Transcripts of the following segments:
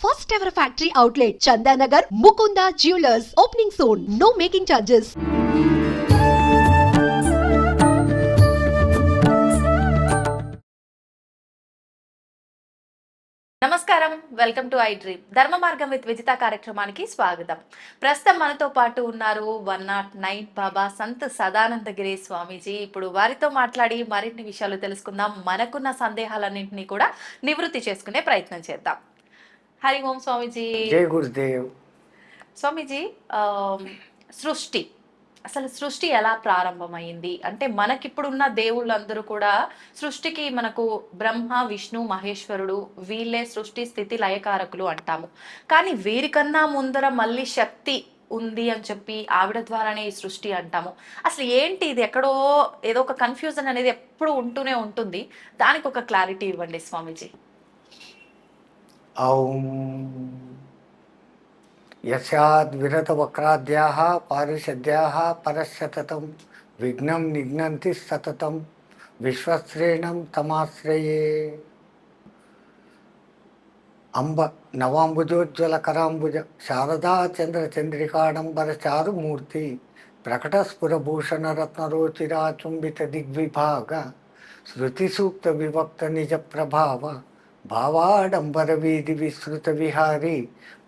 First ever factory outlet, Chandanagar, Mukunda Jewelers, opening soon. No making charges. నమస్కారం, welcome to I dream. ధర్మ మార్గం with Vijitha కార్యక్రమానికి స్వాగతం. ప్రస్తుతం మనతో పాటు ఉన్నారు 109 బాబా సంత్ సదానందగిరి స్వామీజీ. ఇప్పుడు వారితో మాట్లాడి మరిన్ని విషయాలు తెలుసుకుందాం. మనకున్న సందేహాలన్నింటినీ కూడా నివృత్తి చేసుకునే ప్రయత్నం చేద్దాం. హరి ఓం స్వామీజీ. జై గురుదేవ్. స్వామీజీ, సృష్టి అసలు సృష్టి ఎలా ప్రారంభమైంది అంటే మనకిప్పుడున్న దేవుళ్ళందరూ కూడా సృష్టికి మనకు బ్రహ్మ విష్ణు మహేశ్వరుడు వీళ్ళే సృష్టి స్థితి లయకారకులు అంటాము. కానీ వీరికన్నా ముందర మళ్ళీ శక్తి ఉంది అని చెప్పి ఆవిడ ద్వారానే ఈ సృష్టి అంటాము. అసలు ఏంటి ఇది? ఎక్కడో ఏదో ఒక కన్ఫ్యూజన్ అనేది ఎప్పుడు ఉంటూనే ఉంటుంది. దానికి ఒక క్లారిటీ ఇవ్వండి స్వామీజీ. ఓం యస్యాద్విరతవక్రాద్యాః పారిషద్యాః పరస్యతతం విఘ్నం నిఘ్నంతి సతతం విశ్వశ్రేణం తమాశ్రయే. అంబ నవాంబుజోజ్వలకరాంబుజ శారదా చంద్రచంద్రికాడంబర చారుమూర్తి ప్రకటస్ఫురభూషణరత్నరోచిరాచుంబిత దిగ్విభాగ శృతిసూక్త విభక్త నిజ ప్రభావ భావాడంబర వీధి విస్తృత విహారీ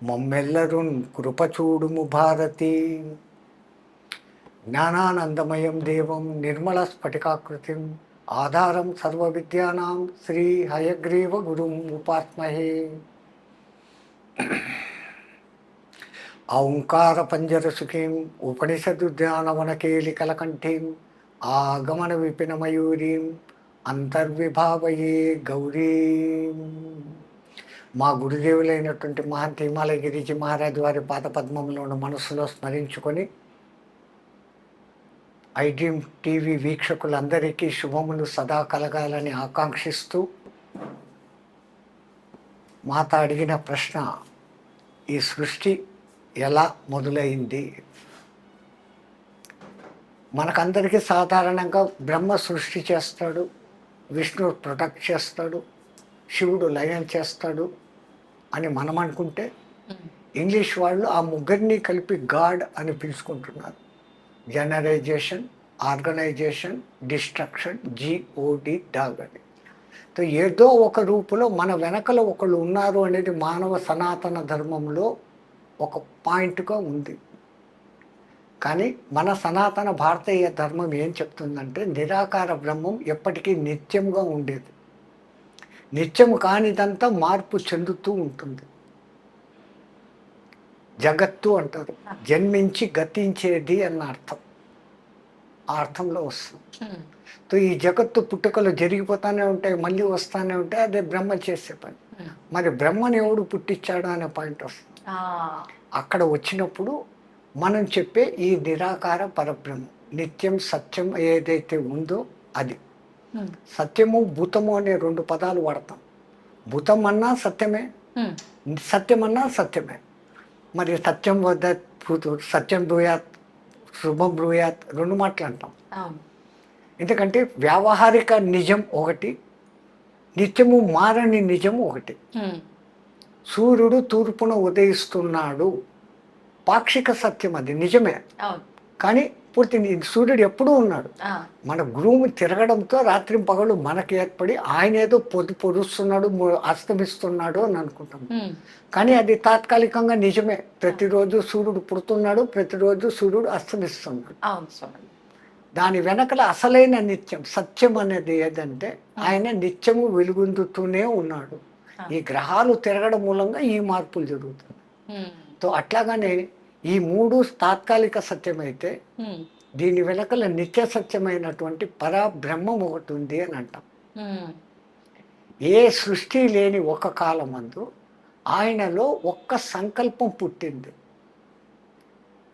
మమ్మెల్లరున్ కృపచూడుము భారతి. జ్ఞానానందమయం దేవం నిర్మల స్ఫటికాకృతిం ఆధారం సర్వ విద్యానాం శ్రీ హయగ్రీవ గురుం ఉపాస్మహే. ఓంకార పంజరసుఖీం ఉపనిషదుద్యానవనకేలికలకంఠీం ఆగమన విపిన మయూరీం అంతర్విభావయే గౌరీ. మా గురుదేవులైనటువంటి మహంతి హిమాలయ గిరిజీ మహారాజ్ వారి పాదపద్మంలోని మనసులో స్మరించుకొని ఐ డ్రీమ్ టీవీ వీక్షకులందరికీ శుభములు సదా కలగాలని ఆకాంక్షిస్తూ మాత అడిగిన ప్రశ్న, ఈ సృష్టి ఎలా మొదలైంది? మనకందరికీ సాధారణంగా బ్రహ్మ సృష్టి చేస్తాడు, విష్ణువు ప్రొటెక్ట్ చేస్తాడు, శివుడు లయం చేస్తాడు అని మనం అనుకుంటే ఇంగ్లీష్ వాళ్ళు ఆ ముగ్గురిని కలిపి గాడ్ అని పిలుచుకుంటున్నారు. జనరైజేషన్, ఆర్గనైజేషన్, డిస్ట్రక్షన్, జిఓడి డాగ్ అని. సో ఏదో ఒక రూపులో మన వెనకల ఒకళ్ళు ఉన్నారు అనేది మానవ సనాతన ధర్మంలో ఒక పాయింట్గా ఉంది. కానీ మన సనాతన భారతీయ ధర్మం ఏం చెప్తుందంటే నిరాకార బ్రహ్మం ఎప్పటికీ నిత్యంగా ఉండేది. నిత్యము కానిదంతా మార్పు చెందుతూ ఉంటుంది. జగత్తు అంటారు, జన్మించి గతించేది అన్న అర్థం, ఆ అర్థంలో వస్తుంది. సో ఈ జగత్తు పుట్టుకలు జరిగిపోతానే ఉంటాయి, మళ్ళీ వస్తానే ఉంటాయి. అదే బ్రహ్మ చేసే పని. మరి బ్రహ్మని ఎవడు పుట్టించాడు అనే పాయింట్ వస్తుంది. అక్కడ వచ్చినప్పుడు మనం చెప్పే ఈ నిరాకార పరబ్రహ్మ నిత్యం సత్యం ఏదైతే ఉందో అది. సత్యము భూతము అనే రెండు పదాలు వాడతాం. భూతం అన్నా సత్యమే, సత్యం అన్నా సత్యమే. మరి సత్యం వద్ద సత్యం బ్రూయాత్, శుభం బ్రూయాత్ రెండు మాట్లాడతాం. ఎందుకంటే వ్యావహారిక నిజం ఒకటి, నిత్యము మారని నిజం ఒకటి. సూర్యుడు తూర్పున ఉదయిస్తున్నాడు, పాక్షిక సత్యం, అది నిజమే. కానీ పూర్తి సూర్యుడు ఎప్పుడూ ఉన్నాడు. మన భూమి తిరగడంతో రాత్రి పగలు మనకి ఏర్పడి ఆయన ఏదో పొరుస్తున్నాడు, అస్తమిస్తున్నాడు అని అనుకుంటాం. కానీ అది తాత్కాలికంగా నిజమే. ప్రతిరోజు సూర్యుడు పుడుతున్నాడు, ప్రతిరోజు సూర్యుడు అస్తమిస్తున్నాడు. దాని వెనకల అసలైన నిత్యం సత్యం అనేది ఏదంటే ఆయన నిత్యము వెలుగొందుతూనే ఉన్నాడు. ఈ గ్రహాలు తిరగడం మూలంగా ఈ మార్పులు జరుగుతాయి. సో అట్లాగానే ఈ మూడు తాత్కాలిక సత్యమైతే దీని వెనకల నిత్య సత్యమైనటువంటి పరబ్రహ్మం ఒకటి ఉంది అని అంటాం. ఏ సృష్టి లేని ఒక కాలమందు ఆయనలో ఒక్క సంకల్పం పుట్టింది.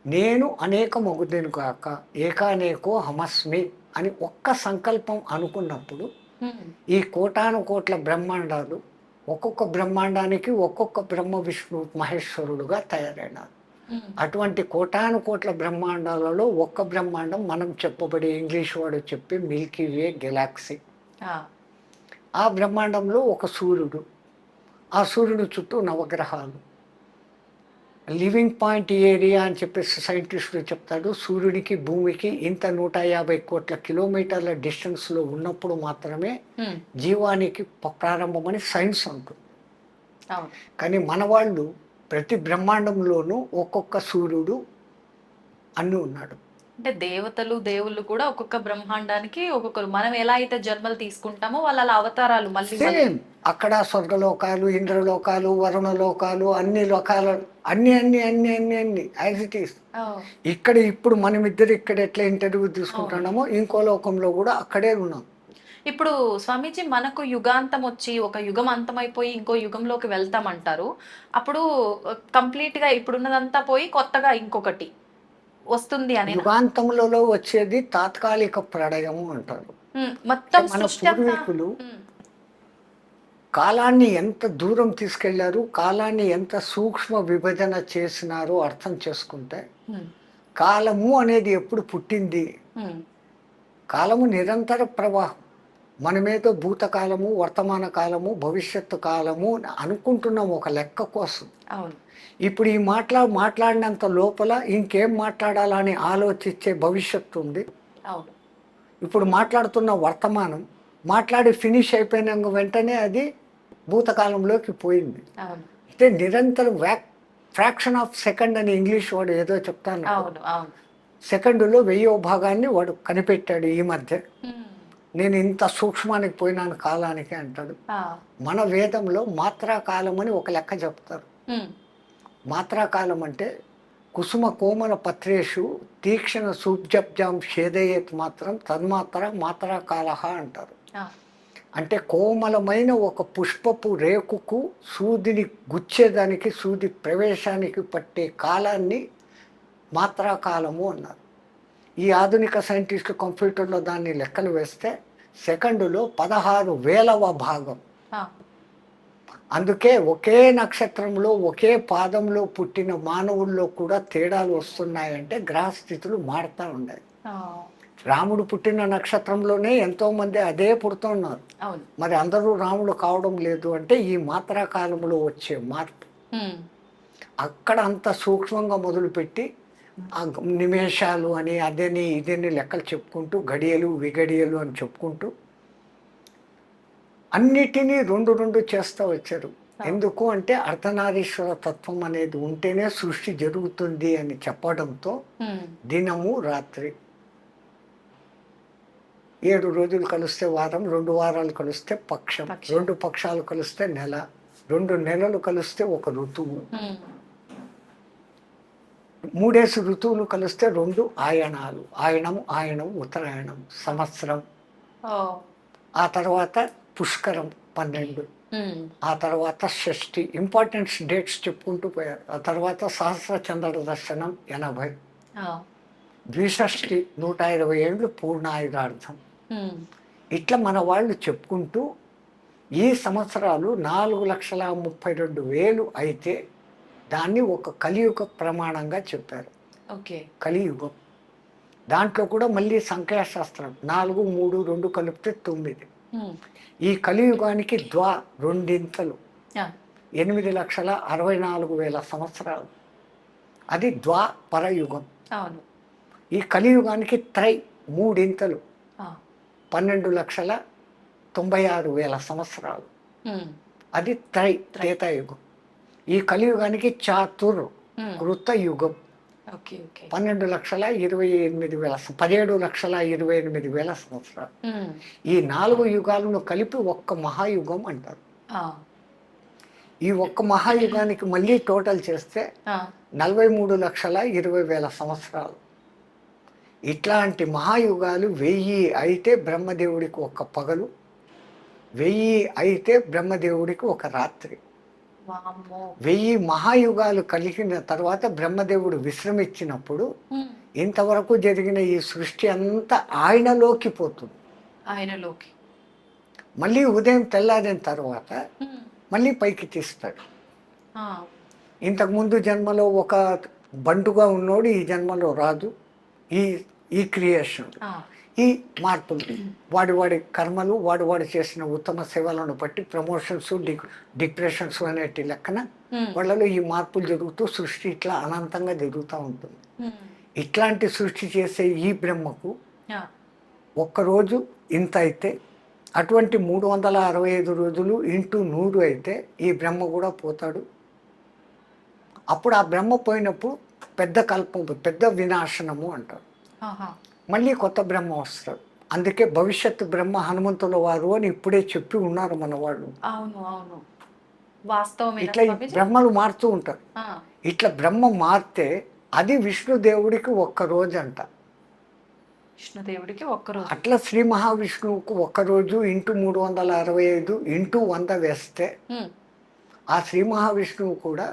నేను అనేకమగుదును కాక ఏకానేకో హమస్మి అని ఒక్క సంకల్పం అనుకున్నప్పుడు ఈ కోటాను కోట్ల బ్రహ్మాండాలు ఒక్కొక్క బ్రహ్మాండానికి ఒక్కొక్క బ్రహ్మ విష్ణు మహేశ్వరుడుగా తయారైనారు. అటువంటి కోటాను కోట్ల బ్రహ్మాండాలలో ఒక్క బ్రహ్మాండం మనం చెప్పబడే ఇంగ్లీష్ వాడు చెప్పి మిల్కీ వే గెలాక్సీ. ఆ బ్రహ్మాండంలో ఒక సూర్యుడు, ఆ సూర్యుడు చుట్టూ నవగ్రహాలు. లివింగ్ పాయింట్ ఏరియా అని చెప్పేసి సైంటిస్టులు చెప్తాడు. సూర్యుడికి భూమికి ఇంత 150 కోట్ల కిలోమీటర్ల డిస్టెన్స్లో ఉన్నప్పుడు మాత్రమే జీవానికి ప్రారంభమని సైన్స్ అంటుంది. కానీ మన వాళ్ళు ప్రతి బ్రహ్మాండంలోనూ ఒక్కొక్క సూర్యుడు అన్నీ ఉన్నాడు. అంటే దేవతలు దేవుళ్ళు కూడా ఒక్కొక్క బ్రహ్మాండానికి ఒక్కొక్కరు, మనం ఎలా అయితే జన్మలు తీసుకుంటామో వాళ్ళ అవతారాలు మళ్ళీ సేమ్ అక్కడ స్వర్గలోకాలు, ఇంద్రలోకాలు, వరుణలోకాలు, అన్ని లోకాలు, అన్ని అన్ని అన్ని అన్ని అన్ని యాజ్ ఇట్ ఈస్. ఇక్కడ ఇప్పుడు మనమిద్దరు ఇక్కడ ఎట్లా ఇంటర్వ్యూ తీసుకుంటున్నామో ఇంకో లోకంలో కూడా అక్కడే ఉన్నాం. ఇప్పుడు స్వామీజీ మనకు యుగాంతం వచ్చి ఒక యుగం అంతమైపోయి ఇంకో యుగంలోకి వెళ్తామంటారు. అప్పుడు కంప్లీట్ గా ఇప్పుడున్నదంతా పోయి కొత్తగా ఇంకొకటి వస్తుంది అని. యుగాంతంలో వచ్చేది తాత్కాలిక ప్రళయము అంటారు. మొత్తం మన పూర్వీకులు కాలాన్ని ఎంత దూరం తీసుకెళ్లారు, కాలాన్ని ఎంత సూక్ష్మ విభజన చేసినారో అర్థం చేసుకుంటే, కాలము అనేది ఎప్పుడు పుట్టింది? కాలము నిరంతర ప్రవాహం. మనమేదో భూతకాలము, వర్తమాన కాలము, భవిష్యత్తు కాలము అనుకుంటున్నాం ఒక లెక్క కోసం. ఇప్పుడు ఈ మాట్లాడినంత లోపల ఇంకేం మాట్లాడాలని ఆలోచించే భవిష్యత్తు ఉంది. ఇప్పుడు మాట్లాడుతున్న వర్తమానం మాట్లాడి ఫినిష్ అయిపోయిన వెంటనే అది భూతకాలంలోకి పోయింది. అంటే నిరంతరం ఫ్రాక్షన్ ఆఫ్ సెకండ్ అని ఇంగ్లీష్ వాడు ఏదో చెప్తాను, సెకండులో 1000వ భాగాన్ని వాడు కనిపెట్టాడు ఈ మధ్య. నేను ఇంత సూక్ష్మానికి పోయినాను కాలానికి అంటాడు. మన వేదంలో మాత్రాకాలం అని ఒక లెక్క చెప్తారు. మాత్రాకాలం అంటే కుసుమ కోమల పత్రేషు తీక్షణ సూబ్జబ్జాం షేదయేత్ మాత్రం తన్మాత్ర మాత్రాకాల అంటారు. అంటే కోమలమైన ఒక పుష్పపు రేకుకు సూదిని గుచ్చేదానికి, సూది ప్రవేశానికి పట్టే కాలాన్ని మాత్రాకాలము అన్నారు. ఈ ఆధునిక సైంటిస్టులు కంప్యూటర్లో దాన్ని లెక్కలు వేస్తే సెకండులో 16,000వ భాగం. అందుకే ఒకే నక్షత్రంలో ఒకే పాదంలో పుట్టిన మానవుల్లో కూడా తేడాలు వస్తున్నాయంటే గ్రహస్థితులు మారుతూ ఉన్నాయి. రాముడు పుట్టిన నక్షత్రంలోనే ఎంతో మంది అదే పుడుతున్నారు. మరి అందరూ రాముడు కావడం లేదు అంటే ఈ మాత్రా కాలంలో వచ్చే మార్పు. అక్కడ అంత సూక్ష్మంగా మొదలుపెట్టి ఆ నిమేషాలు అని అదని ఇదని లెక్కలు చెప్పుకుంటూ గడియలు విగడియలు అని చెప్పుకుంటూ అన్నిటినీ రెండు చేస్తూ వచ్చారు. ఎందుకు అంటే అర్ధనారీశ్వర తత్వం అనేది ఉంటేనే సృష్టి జరుగుతుంది అని చెప్పడంతో దినము రాత్రి, 7 రోజులు కలిస్తే వారం, 2 వారాలు కలిస్తే పక్షం, 2 పక్షాలు కలిస్తే నెల, 2 నెలలు కలిస్తే ఒక ఋతువు, 3 ఋతువులు కలిస్తే 2 ఆయనాలు, ఆయనం ఉత్తరాయణం సంవత్సరం. ఆ తర్వాత పుష్కరం 12, ఆ తర్వాత షష్ఠి, ఇంపార్టెంట్ డేట్స్ చెప్పుకుంటూ పోయారు. ఆ తర్వాత సహస్ర చంద్ర దర్శనం 80, ద్విషష్ఠి 120 ఏళ్ళు పూర్ణాయుధార్థం. ఇట్లా మన వాళ్ళు చెప్పుకుంటూ ఈ సంవత్సరాలు 4,32,000 అయితే దాన్ని ఒక కలియుగ ప్రమాణంగా చెప్పారు. కలియుగం దాంట్లో కూడా మళ్ళీ సంఖ్యాశాస్త్రం 4, 3, 2 కలిపితే 9. ఈ కలియుగానికి రెండింతలు 8,64,000 సంవత్సరాలు. అది ద్వాపరయుగం. ఈ కలియుగానికి 3 12,96,000 సంవత్సరాలు. అది త్రేతాయుగం. ఈ కలియుగానికి కృత యుగం 12,28,000 17,28,000 సంవత్సరాలు. ఈ 4 యుగాలను కలిపి ఒక్క మహాయుగం అంటారు. ఈ ఒక్క మహాయుగానికి మళ్ళీ టోటల్ చేస్తే 43,20,000 సంవత్సరాలు. ఇట్లాంటి మహాయుగాలు 1000 అయితే బ్రహ్మదేవుడికి ఒక పగలు, 1000 అయితే బ్రహ్మదేవుడికి ఒక రాత్రి. 1000 మహాయుగాలు కలిగిన తర్వాత బ్రహ్మదేవుడు విశ్రమించినప్పుడు ఇంతవరకు జరిగిన ఈ సృష్టి అంతా ఆయనలోకి పోతుంది. మళ్ళీ ఉదయం తెల్లారిన తర్వాత మళ్ళీ పైకి తీస్తాడు. ఇంతకుముందు జన్మలో ఒక బంటుగా ఉన్నోడు ఈ జన్మలో రాదు. ఈ క్రియేషన్ ఈ మార్పులు వాడి కర్మలు వాడు చేసిన ఉత్తమ సేవలను బట్టి ప్రమోషన్స్ డిప్రెషన్స్ అనేటి లెక్కన వాళ్ళలో ఈ మార్పులు జరుగుతూ సృష్టి ఇట్లా అనంతంగా జరుగుతూ ఉంటుంది. ఇట్లాంటి సృష్టి చేసే ఈ బ్రహ్మకు ఒక్కరోజు ఇంత అయితే అటువంటి 365 రోజులు ఇంటూ 100 అయితే ఈ బ్రహ్మ కూడా పోతాడు. అప్పుడు ఆ బ్రహ్మ పోయినప్పుడు పెద్ద కల్పం, పెద్ద వినాశనము అంటారు. మళ్ళీ కొత్త బ్రహ్మ వస్తాడు. అందుకే భవిష్యత్తు బ్రహ్మ హనుమంతుల వారు అని ఇప్పుడే చెప్పి ఉన్నారు మన వాళ్ళు. అవును అవును వాస్తవమే. ఇట్లా బ్రహ్మలు మారుతూ ఉంటారు. ఇట్లా బ్రహ్మ మారితే అది విష్ణుదేవుడికి ఒక్కరోజు అంట. విష్ణుదేవుడికి ఒక్కరోజు. అట్లా శ్రీ మహావిష్ణువుకు ఒక్కరోజు ఇంటూ 365 ఇంటూ 100 వేస్తే ఆ శ్రీ మహావిష్ణువు కూడా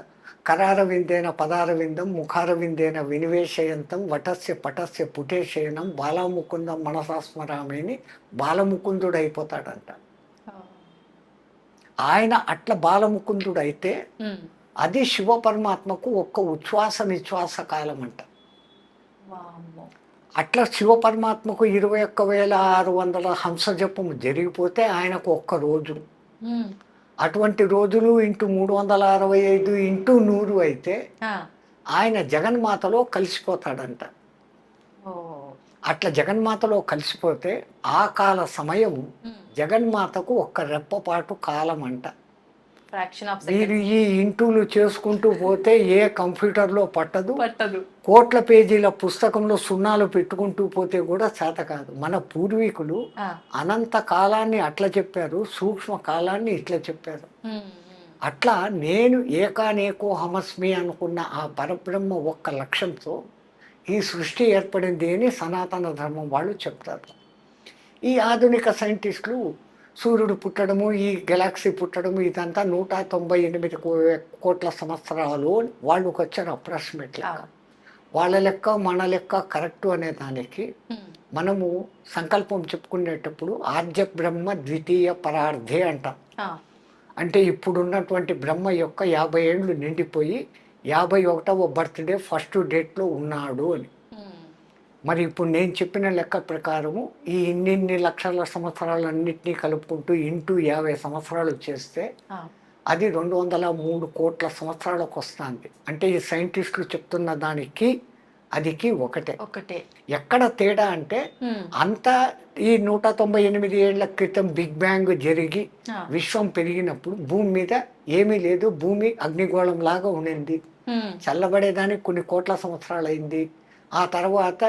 కరారవిందేన పదారవిందం ముఖారవిందేన వినివేశయంతం వటస్య పటస్య పుటేశయనం బాలముకుందం మనసాస్మరామేని బాలముకుందుడు అయిపోతాడంట. ఆయన అట్లా బాలముకుందుడు అయితే అది శివ పరమాత్మకు ఒక్క ఉచ్ఛ్వాస నిశ్వాస కాలం అంట. అట్లా శివ పరమాత్మకు 21,600 హంస జపము జరిగిపోతే ఆయనకు ఒక్క రోజు. అటువంటి రోజులు ఇంటూ 365 ఇంటూ 100 అయితే ఆయన జగన్మాతలో కలిసిపోతాడంట. అట్లా జగన్మాతలో కలిసిపోతే ఆ కాల సమయం జగన్మాతకు ఒక్క రెప్పపాటు కాలం అంట. మీరు ఈ ఇంటూలు చేసుకుంటూ పోతే ఏ కంప్యూటర్లో పట్టదు. కోట్ల పేజీల పుస్తకంలో సున్నాలు పెట్టుకుంటూ పోతే కూడా చేత కాదు. మన పూర్వీకులు అనంత కాలాన్ని అట్లా చెప్పారు, సూక్ష్మ కాలాన్ని ఇట్లా చెప్పారు. అట్లా నేను ఏకానేకో హమస్మి అనుకున్న ఆ పరబ్రహ్మ ఒక్క లక్ష్యంతో ఈ సృష్టి ఏర్పడింది అని సనాతన ధర్మం వాళ్ళు చెప్తారు. ఈ ఆధునిక సైంటిస్టులు సూర్యుడు పుట్టడము, ఈ గెలాక్సీ పుట్టడము ఇదంతా 198 కోట్ల సంవత్సరాలు వాళ్ళకి వచ్చారు అప్రాక్సిమేట్లీ. వాళ్ళ లెక్క మన లెక్క కరెక్టు అనే దానికి మనము సంకల్పం చెప్పుకునేటప్పుడు ఆద్య బ్రహ్మ ద్వితీయ పరార్థే అంటాం. అంటే ఇప్పుడున్నటువంటి బ్రహ్మ యొక్క 50 ఏళ్ళు నిండిపోయి 51వ బర్త్డే ఫస్ట్ డేట్లో ఉన్నాడు అని. మరి ఇప్పుడు నేను చెప్పిన లెక్క ప్రకారము ఈ ఇన్ని లక్షల సంవత్సరాలన్నింటినీ కలుపుకుంటూ ఇంటూ 50 సంవత్సరాలు చేస్తే అది 203 కోట్ల సంవత్సరాలకు వస్తుంది. అంటే ఈ సైంటిస్టులు చెప్తున్న దానికి అదికి ఒకటే. ఎక్కడ తేడా అంటే అంతా ఈ 198 ఏళ్ల క్రితం బిగ్ బ్యాంగ్ జరిగి విశ్వం పెరిగినప్పుడు భూమి మీద ఏమీ లేదు. భూమి అగ్నిగోళం లాగా ఉండింది. చల్లబడేదానికి కొన్ని కోట్ల సంవత్సరాలు అయింది. ఆ తర్వాత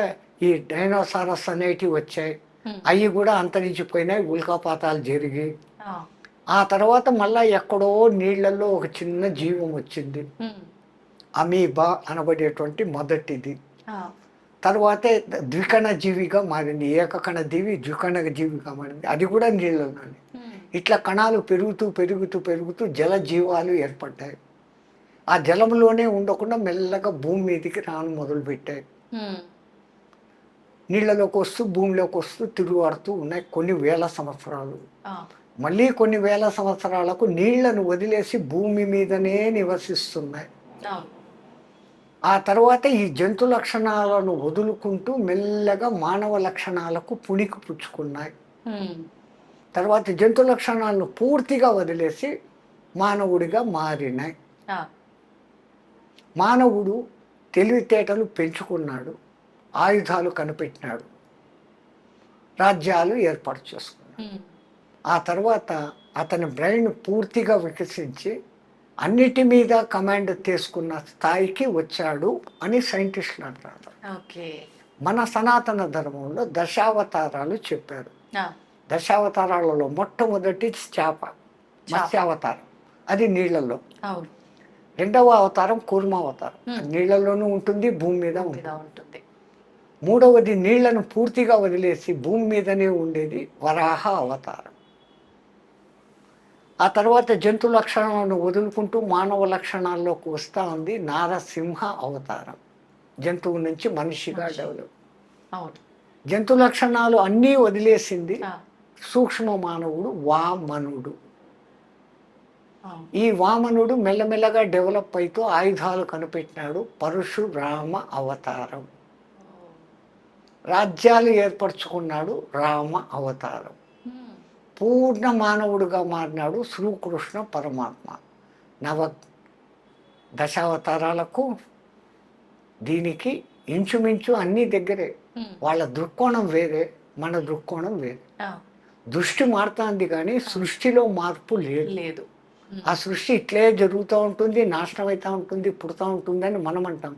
ఈ డైనోసారస్ అనేటివి వచ్చాయి. అవి కూడా అంతరించిపోయినాయి, ఉల్కాపాతాలు జరిగి. ఆ తర్వాత మళ్ళా ఎక్కడో నీళ్లలో ఒక చిన్న జీవం వచ్చింది, అమీబా అనబడేటువంటి మొదటిది. తర్వాతే ద్వికణ జీవిగా మారింది, ఏకకణ జీవి ద్వికణ జీవిగా మారింది, అది కూడా నీళ్ళలోనే. ఇట్లా కణాలు పెరుగుతూ జల జీవాలు ఏర్పడ్డాయి. ఆ జలంలోనే ఉండకుండా మెల్లగా భూమి మీదకి రాను మొదలుపెట్టాయి. నీళ్ళలోకి వస్తూ భూమిలోకి వస్తూ తిరుగుతూ ఉన్నాయి కొన్ని వేల సంవత్సరాలు. మళ్ళీ కొన్ని వేల సంవత్సరాలకు నీళ్లను వదిలేసి భూమి మీదనే నివసిస్తున్నాయి. ఆ తర్వాత ఈ జంతు లక్షణాలను వదులుకుంటూ మెల్లగా మానవ లక్షణాలకు పుణికి పుచ్చుకున్నాయి. తర్వాత జంతు లక్షణాలను పూర్తిగా వదిలేసి మానవుడిగా మారినాయి. మానవుడు తెలివితేటలు పెంచుకున్నాడు, ఆయుధాలు కనిపెట్టినాడు, రాజ్యాలు ఏర్పాటు చేసుకున్నాడు. ఆ తర్వాత అతని బ్రెయిన్ పూర్తిగా వికసించి అన్నిటి మీద కమాండ్ తీసుకున్న స్థాయికి వచ్చాడు అని సైంటిస్టులు అంటారు. మన సనాతన ధర్మంలో దశావతారాలు చెప్పారు. దశావతారాలలో మొట్టమొదటి చేప, మత్స్యావతారం, అది నీళ్లలో. రెండవ అవతారం కూర్మావతారం, నీళ్లలోనూ ఉంటుంది, భూమి మీద ఉంటుంది. మూడవది నీళ్లను పూర్తిగా వదిలేసి భూమి మీదనే ఉండేది, వరాహ అవతారం. ఆ తర్వాత జంతు లక్షణాలను వదులుకుంటూ మానవ లక్షణాల్లోకి వస్తూ ఉంది నారసింహ అవతారం, జంతువు నుంచి మనిషిగా డెవలప్. జంతు లక్షణాలు అన్నీ వదిలేసింది సూక్ష్మ మానవుడు, వామనుడు. ఈ వామనుడు మెల్లమెల్లగా డెవలప్ అవుతూ ఆయుధాలు కనిపెట్టినాడు, పరశురామ అవతారం. రాజ్యాలు ఏర్పరచుకున్నాడు రామ అవతారం. పూర్ణ మానవుడిగా మారినాడు శ్రీకృష్ణ పరమాత్మ. నవ దశావతారాలకు దీనికి ఇంచుమించు అన్ని దగ్గరే. వాళ్ళ దృక్కోణం వేరే, మన దృక్కోణం వేరే. దృష్టి మారుతుంది కానీ సృష్టిలో మార్పు లేదు. ఆ సృష్టి ఇట్లే జరుగుతూ ఉంటుంది, నాశనం అవుతూ ఉంటుంది, పుడుతూ ఉంటుంది అని మనం అంటాం.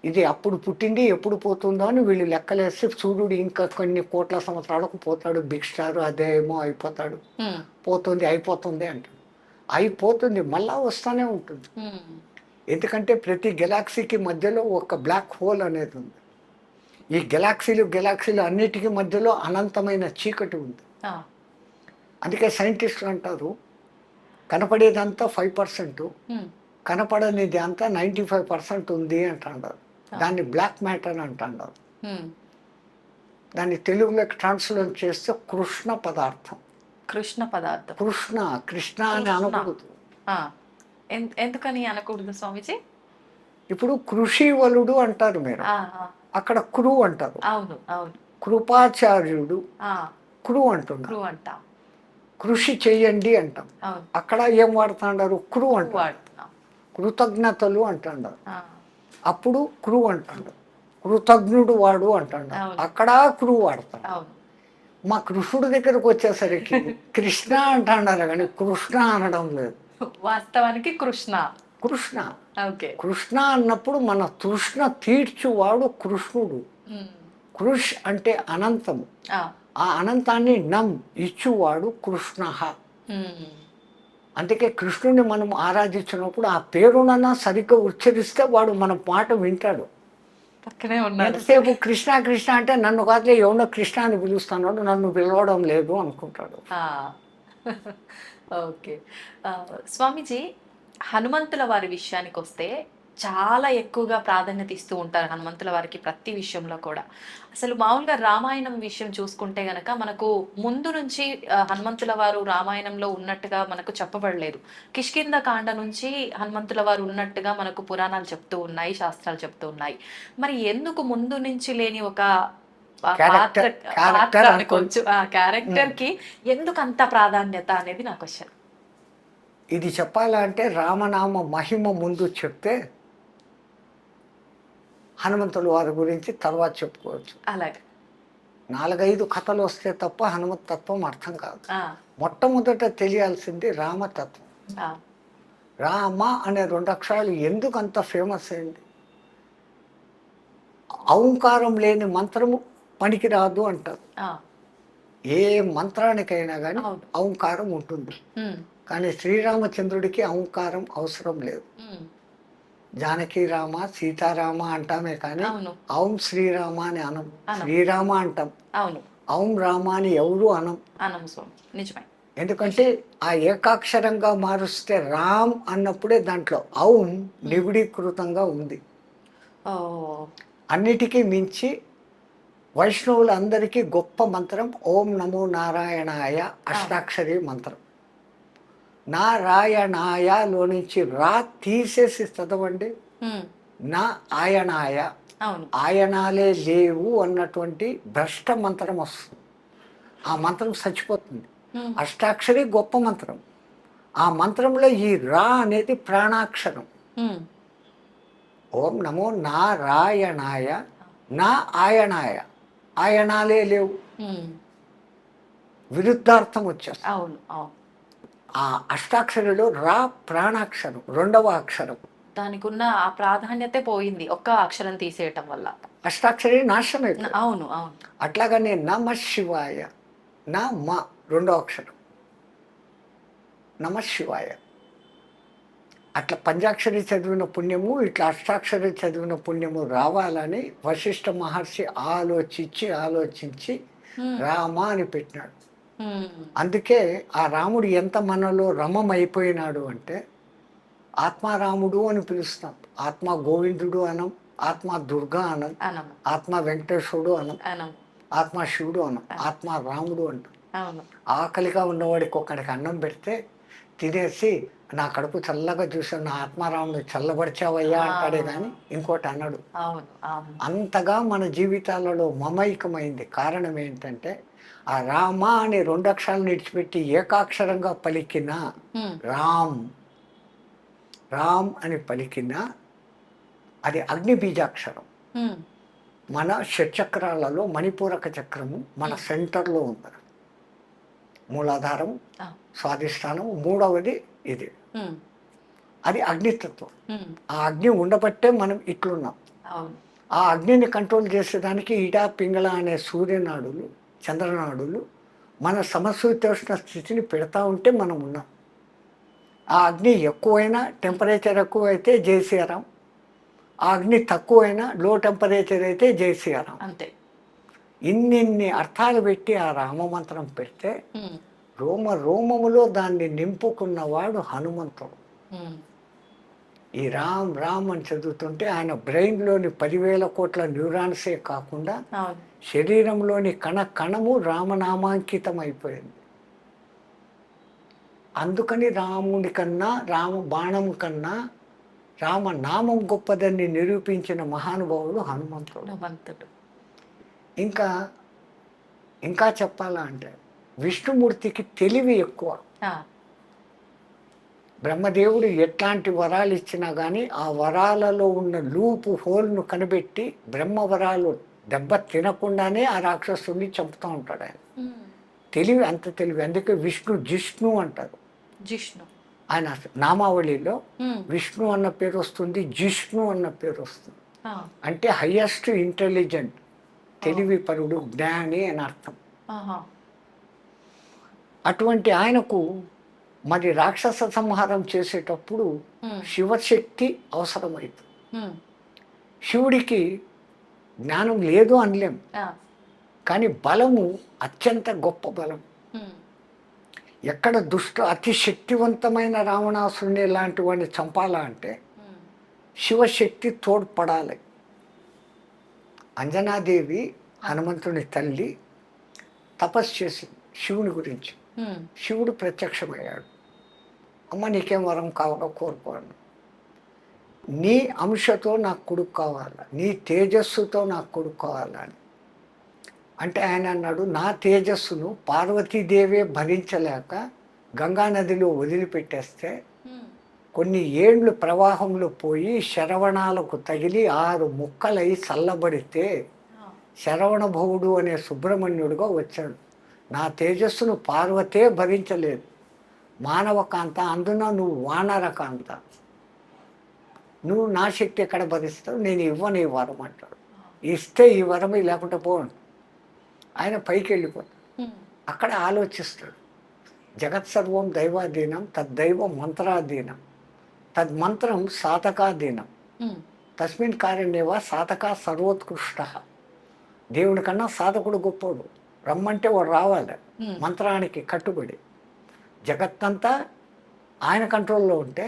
ఇది అప్పుడు పుట్టింది ఎప్పుడు పోతుందో అని వీళ్ళు లెక్కలేస్తే సూర్యుడు ఇంకా కొన్ని కోట్ల సంవత్సరాలకు పోతాడు, బిగ్ స్టార్ అదేమో అయిపోతాడు, పోతుంది అయిపోతుంది అంటాడు. అయిపోతుంది, మళ్ళా వస్తూనే ఉంటుంది. ఎందుకంటే ప్రతి గెలాక్సీకి మధ్యలో ఒక బ్లాక్ హోల్ అనేది ఉంది. ఈ గెలాక్సీలు అన్నిటికీ మధ్యలో అనంతమైన చీకటి ఉంది. అందుకే సైంటిస్టులు అంటారు కనపడేదంతా 5%, కనపడనిది అంతా 95% ఉంది అంటారు. దాన్ని బ్లాక్ మ్యాటర్ అంటారు. దాన్ని తెలుగులోకి ట్రాన్స్లేట్ చేస్తే కృష్ణ పదార్థం. కృష్ణ అని అనకూడదు. ఎందుకని అనకూడదు స్వామిజీ? ఇప్పుడు కృషివలుడు అంటారు మీరు, అక్కడ క్రూ అంటారు. అవును అవును. కృపాచార్యుడు క్రూ అంటున్నారు. కృషి చెయ్యండి అంటాం. అక్కడ ఏం వాడుతున్నారు? క్రూ అంటారు. కృతజ్ఞతలు అంటాడు, అప్పుడు క్రూ అంటాడు. కృతజ్ఞుడు వాడు అంటాడు, అక్కడ క్రూ వాడతాడు. మా కృష్ణుడి దగ్గరకు వచ్చేసరికి కృష్ణ అంటున్నారు కానీ కృష్ణ అనడం లేదు. వాస్తవానికి కృష్ణ కృష్ణ అన్నప్పుడు మన తృష్ణ తీర్చువాడు కృష్ణుడు. కృష్ అంటే అనంతము, ఆ అనంతాన్ని ఇచ్చువాడు కృష్ణ. అందుకే కృష్ణుని మనం ఆరాధించినప్పుడు ఆ పేరునన్నా సరిగ్గా ఉచ్చరిస్తే వాడు మన మాట వింటాడు. ఎంతసేపు కృష్ణ కృష్ణ అంటే నన్ను కాదులే ఎవడో కృష్ణ అని పిలుస్తున్నాడు, నన్ను పిలవడం లేదు అనుకుంటాడు. ఓకే స్వామీజీ, హనుమంతుల వారి విషయానికి వస్తే చాలా ఎక్కువగా ప్రాధాన్యత ఇస్తూ ఉంటారు హనుమంతుల వారికి ప్రతి విషయంలో కూడా. అసలు మామూలుగా రామాయణం విషయం చూసుకుంటే గనక మనకు ముందు నుంచి హనుమంతుల వారు రామాయణంలో ఉన్నట్టుగా మనకు చెప్పబడలేదు. కిష్కింద కాండ నుంచి హనుమంతుల వారు ఉన్నట్టుగా మనకు పురాణాలు చెప్తూ ఉన్నాయి, శాస్త్రాలు చెప్తూ ఉన్నాయి. మరి ఎందుకు ముందు నుంచి లేని ఒక పాత్ర అనుకోవచ్చు, ఆ క్యారెక్టర్ కి ఎందుకు అంత ప్రాధాన్యత అనేది నా క్వశ్చన్. ఇది చెప్పాలంటే రామనామ మహిమ ముందు చెప్తే హనుమంతుల వారి గురించి తర్వాత చెప్పుకోవచ్చు. అలాగే 4-5 కథలు వస్తే తప్ప హనుమత్ తత్వం అర్థం కాదు. మొట్టమొదట తెలియాల్సింది రామతత్వం. రామ అనే 2 అక్షరాలు ఎందుకు అంత ఫేమస్ అయింది? ఔంకారం లేని మంత్రము పనికిరాదు అంటారు. ఏ మంత్రానికైనా కానీ ఔంకారం ఉంటుంది, కానీ శ్రీరామచంద్రుడికి ఔంకారం అవసరం లేదు. జానకి రామ సీతారామ అంటామే కానీ ఔం శ్రీరామ అని అనం. శ్రీరామ అంటాం, ఔం రామ అని ఎవరు అనం. ఎందుకంటే ఆ ఏకాక్షరంగా మారుస్తే రామ్ అన్నప్పుడే దాంట్లో ఔం నివిడీకృతంగా ఉంది. అన్నిటికీ మించి వైష్ణవులందరికీ గొప్ప మంత్రం ఓం నమో నారాయణాయ అష్టాక్షరి మంత్రం. నారాయణాయలో నుంచి రా తీసేసి చదవండి, నా ఆయనాయ, ఆయనాలే లేవు అన్నటువంటి భ్రష్ట మంత్రం వస్తుంది. ఆ మంత్రం చచ్చిపోతుంది. అష్టాక్షరి గొప్ప మంత్రం. ఆ మంత్రంలో ఈ రా అనేది ప్రాణాక్షరం. ఓం నమో నారాయణాయ, నా ఆయనాయ, ఆయనాలే లేవు, విరుద్ధార్థం వచ్చేస్తుంది. ఆ అష్టాక్షరిలో రా ప్రాణాక్షరం, 2వ అక్షరం. దానికి ఉన్న ఆ ప్రాధాన్యత పోయింది ఒక్క అక్షరం తీసేయటం వల్ల. అష్టాక్షరి నాశనమే. అవును అవును. అట్లాగనే నమ శివాయ, నా మా 2వ అక్షరం నమ శివాయ. అట్లా పంచాక్షరి చదివిన పుణ్యము, ఇట్లా అష్టాక్షరి చదివిన పుణ్యము రావాలని వశిష్ఠ మహర్షి ఆలోచించి రామ అని పెట్టినాడు. అందుకే ఆ రాముడు ఎంత మనలో రమమైపోయినాడు అంటే ఆత్మారాముడు అని పిలుస్తాం. ఆత్మ గోవిందుడు అనం, ఆత్మ దుర్గా అనం, ఆత్మ వెంకటేశ్వరుడు అనం, ఆత్మ శివుడు అనం, ఆత్మ రాముడు అంటాం. ఆకలిగా ఉన్నవాడికి ఒకడికి అన్నం పెడితే తినేసి నా కడుపు చల్లగా చూసావు, నా ఆత్మారాముని చల్లబరిచావయ్యా అంటాడే కానీ ఇంకోటి అన్నాడు. అవును అవును. అంతగా మన జీవితాలలో మమైకమైంది. కారణం ఏంటంటే ఆ రామ అనే 2 అక్షరాలు విడిచిపెట్టి ఏకాక్షరంగా పలికిన రామ్, రామ్ అని పలికిన అది అగ్ని బీజాక్షరం. మన షట్చక్రాలలో మణిపూరక చక్రము మన సెంటర్లో ఉంది. మూలాధారం, స్వాధిష్టానం, మూడవది ఇది. అది అగ్నితత్వం. ఆ అగ్ని ఉండబట్టే మనం ఇట్లున్నాం. ఆ అగ్నిని కంట్రోల్ చేసేదానికి ఇడా పింగళ అనే సూర్యనాడులు, చంద్రనాడులు మన సమశీతోష్ణ స్థితిని పెడతా ఉంటే మనం ఉన్నాం. ఆ అగ్ని ఎక్కువైనా, టెంపరేచర్ ఎక్కువైతే జై శ్రీరామ్, ఆ అగ్ని తక్కువైనా, లో టెంపరేచర్ అయితే జై శ్రీరామ్. అంతే. ఇన్నిన్ని అర్థాలు పెట్టి ఆ రామమంత్రం పెడితే రోమ రోమములో దాన్ని నింపుకున్నవాడు హనుమంతుడు. ఈ రామ్ రామ్ అని చదువుతుంటే ఆయన బ్రెయిన్లోని 10,000 కోట్ల న్యూరాన్సే కాకుండా శరీరంలోని కణము రామనామాంకితం అయిపోయింది. అందుకని రాముడి కన్నా, రామ బాణం కన్నా రామనామం గొప్పదని నిరూపించిన మహానుభావుడు హనుమంతుడు. ఇంకా చెప్పాలా అంటే విష్ణుమూర్తికి తెలివి ఎక్కువ. బ్రహ్మదేవుడు ఎట్లాంటి వరాలు ఇచ్చినా కానీ ఆ వరాలలో ఉన్న లూపు హోల్ను కనిపెట్టి బ్రహ్మవరాలు దెబ్బ తినకుండానే ఆ రాక్షసుని చంపుతూ ఉంటాడు ఆయన. తెలివి అంత తెలివి. అందుకే జిష్ణు అంటారు. జిష్ణు ఆయన నామావళిలో విష్ణు అన్న పేరు వస్తుంది, జిష్ణు అన్న పేరు వస్తుంది. అంటే హయ్యెస్ట్ ఇంటెలిజెంట్, తెలివి పరుడు, జ్ఞాని అని అర్థం. అటువంటి ఆయనకు మరి రాక్షస సంహారం చేసేటప్పుడు శివశక్తి అవసరమైంది. శివుడికి జ్ఞానం లేదు అనలేం, కానీ బలము అత్యంత గొప్ప బలం. ఎక్కడ అతి శక్తివంతమైన రావణాసురుని లాంటి వాడిని చంపాలా అంటే శివశక్తి తోడ్పడాలి. అంజనాదేవి హనుమంతుని తల్లి తపస్సు చేసింది శివుని గురించి. శివుడు ప్రత్యక్షమయ్యాడు. అమ్మ నీకేం వరం కావాలో కోరుకోను, నీ అంశతో నాకు కొడుకు కావాలా, నీ తేజస్సుతో నాకు కొడుకు కావాలా అని. అంటే ఆయన అన్నాడు, నా తేజస్సును పార్వతీదేవే భరించలేక గంగానదిలో వదిలిపెట్టేస్తే కొన్ని ఏండ్లు ప్రవాహంలో పోయి శరవణాలకు తగిలి 6 ముక్కలై చల్లబడితే శరవణభవుడు అనే సుబ్రహ్మణ్యుడుగా వచ్చాడు. నా తేజస్సును పార్వతే భరించలేదు, మానవకాంత, అందున నువ్వు వానరకాంత, నువ్వు నా శక్తి ఎక్కడ భరిస్తావు, నేను ఇవ్వను ఈ వరం అంటాడు. ఇస్తే ఈ వరం, లేకుంటే పోను. ఆయన పైకి వెళ్ళిపోతాడు. అక్కడ ఆలోచిస్తాడు, జగత్ సర్వం దైవాధీనం, తద్దైవం మంత్రాధీనం, తద్మంత్రం సాధకాధీనం, తస్మిన్ కారణేవా సాధక సర్వోత్కృష్ట. దేవుడి కన్నా సాధకుడు గొప్పోడు. రమ్మంటే వాడు రావాలి, మంత్రానికి కట్టుబడి. జగత్తంతా ఆయన కంట్రోల్లో ఉంటే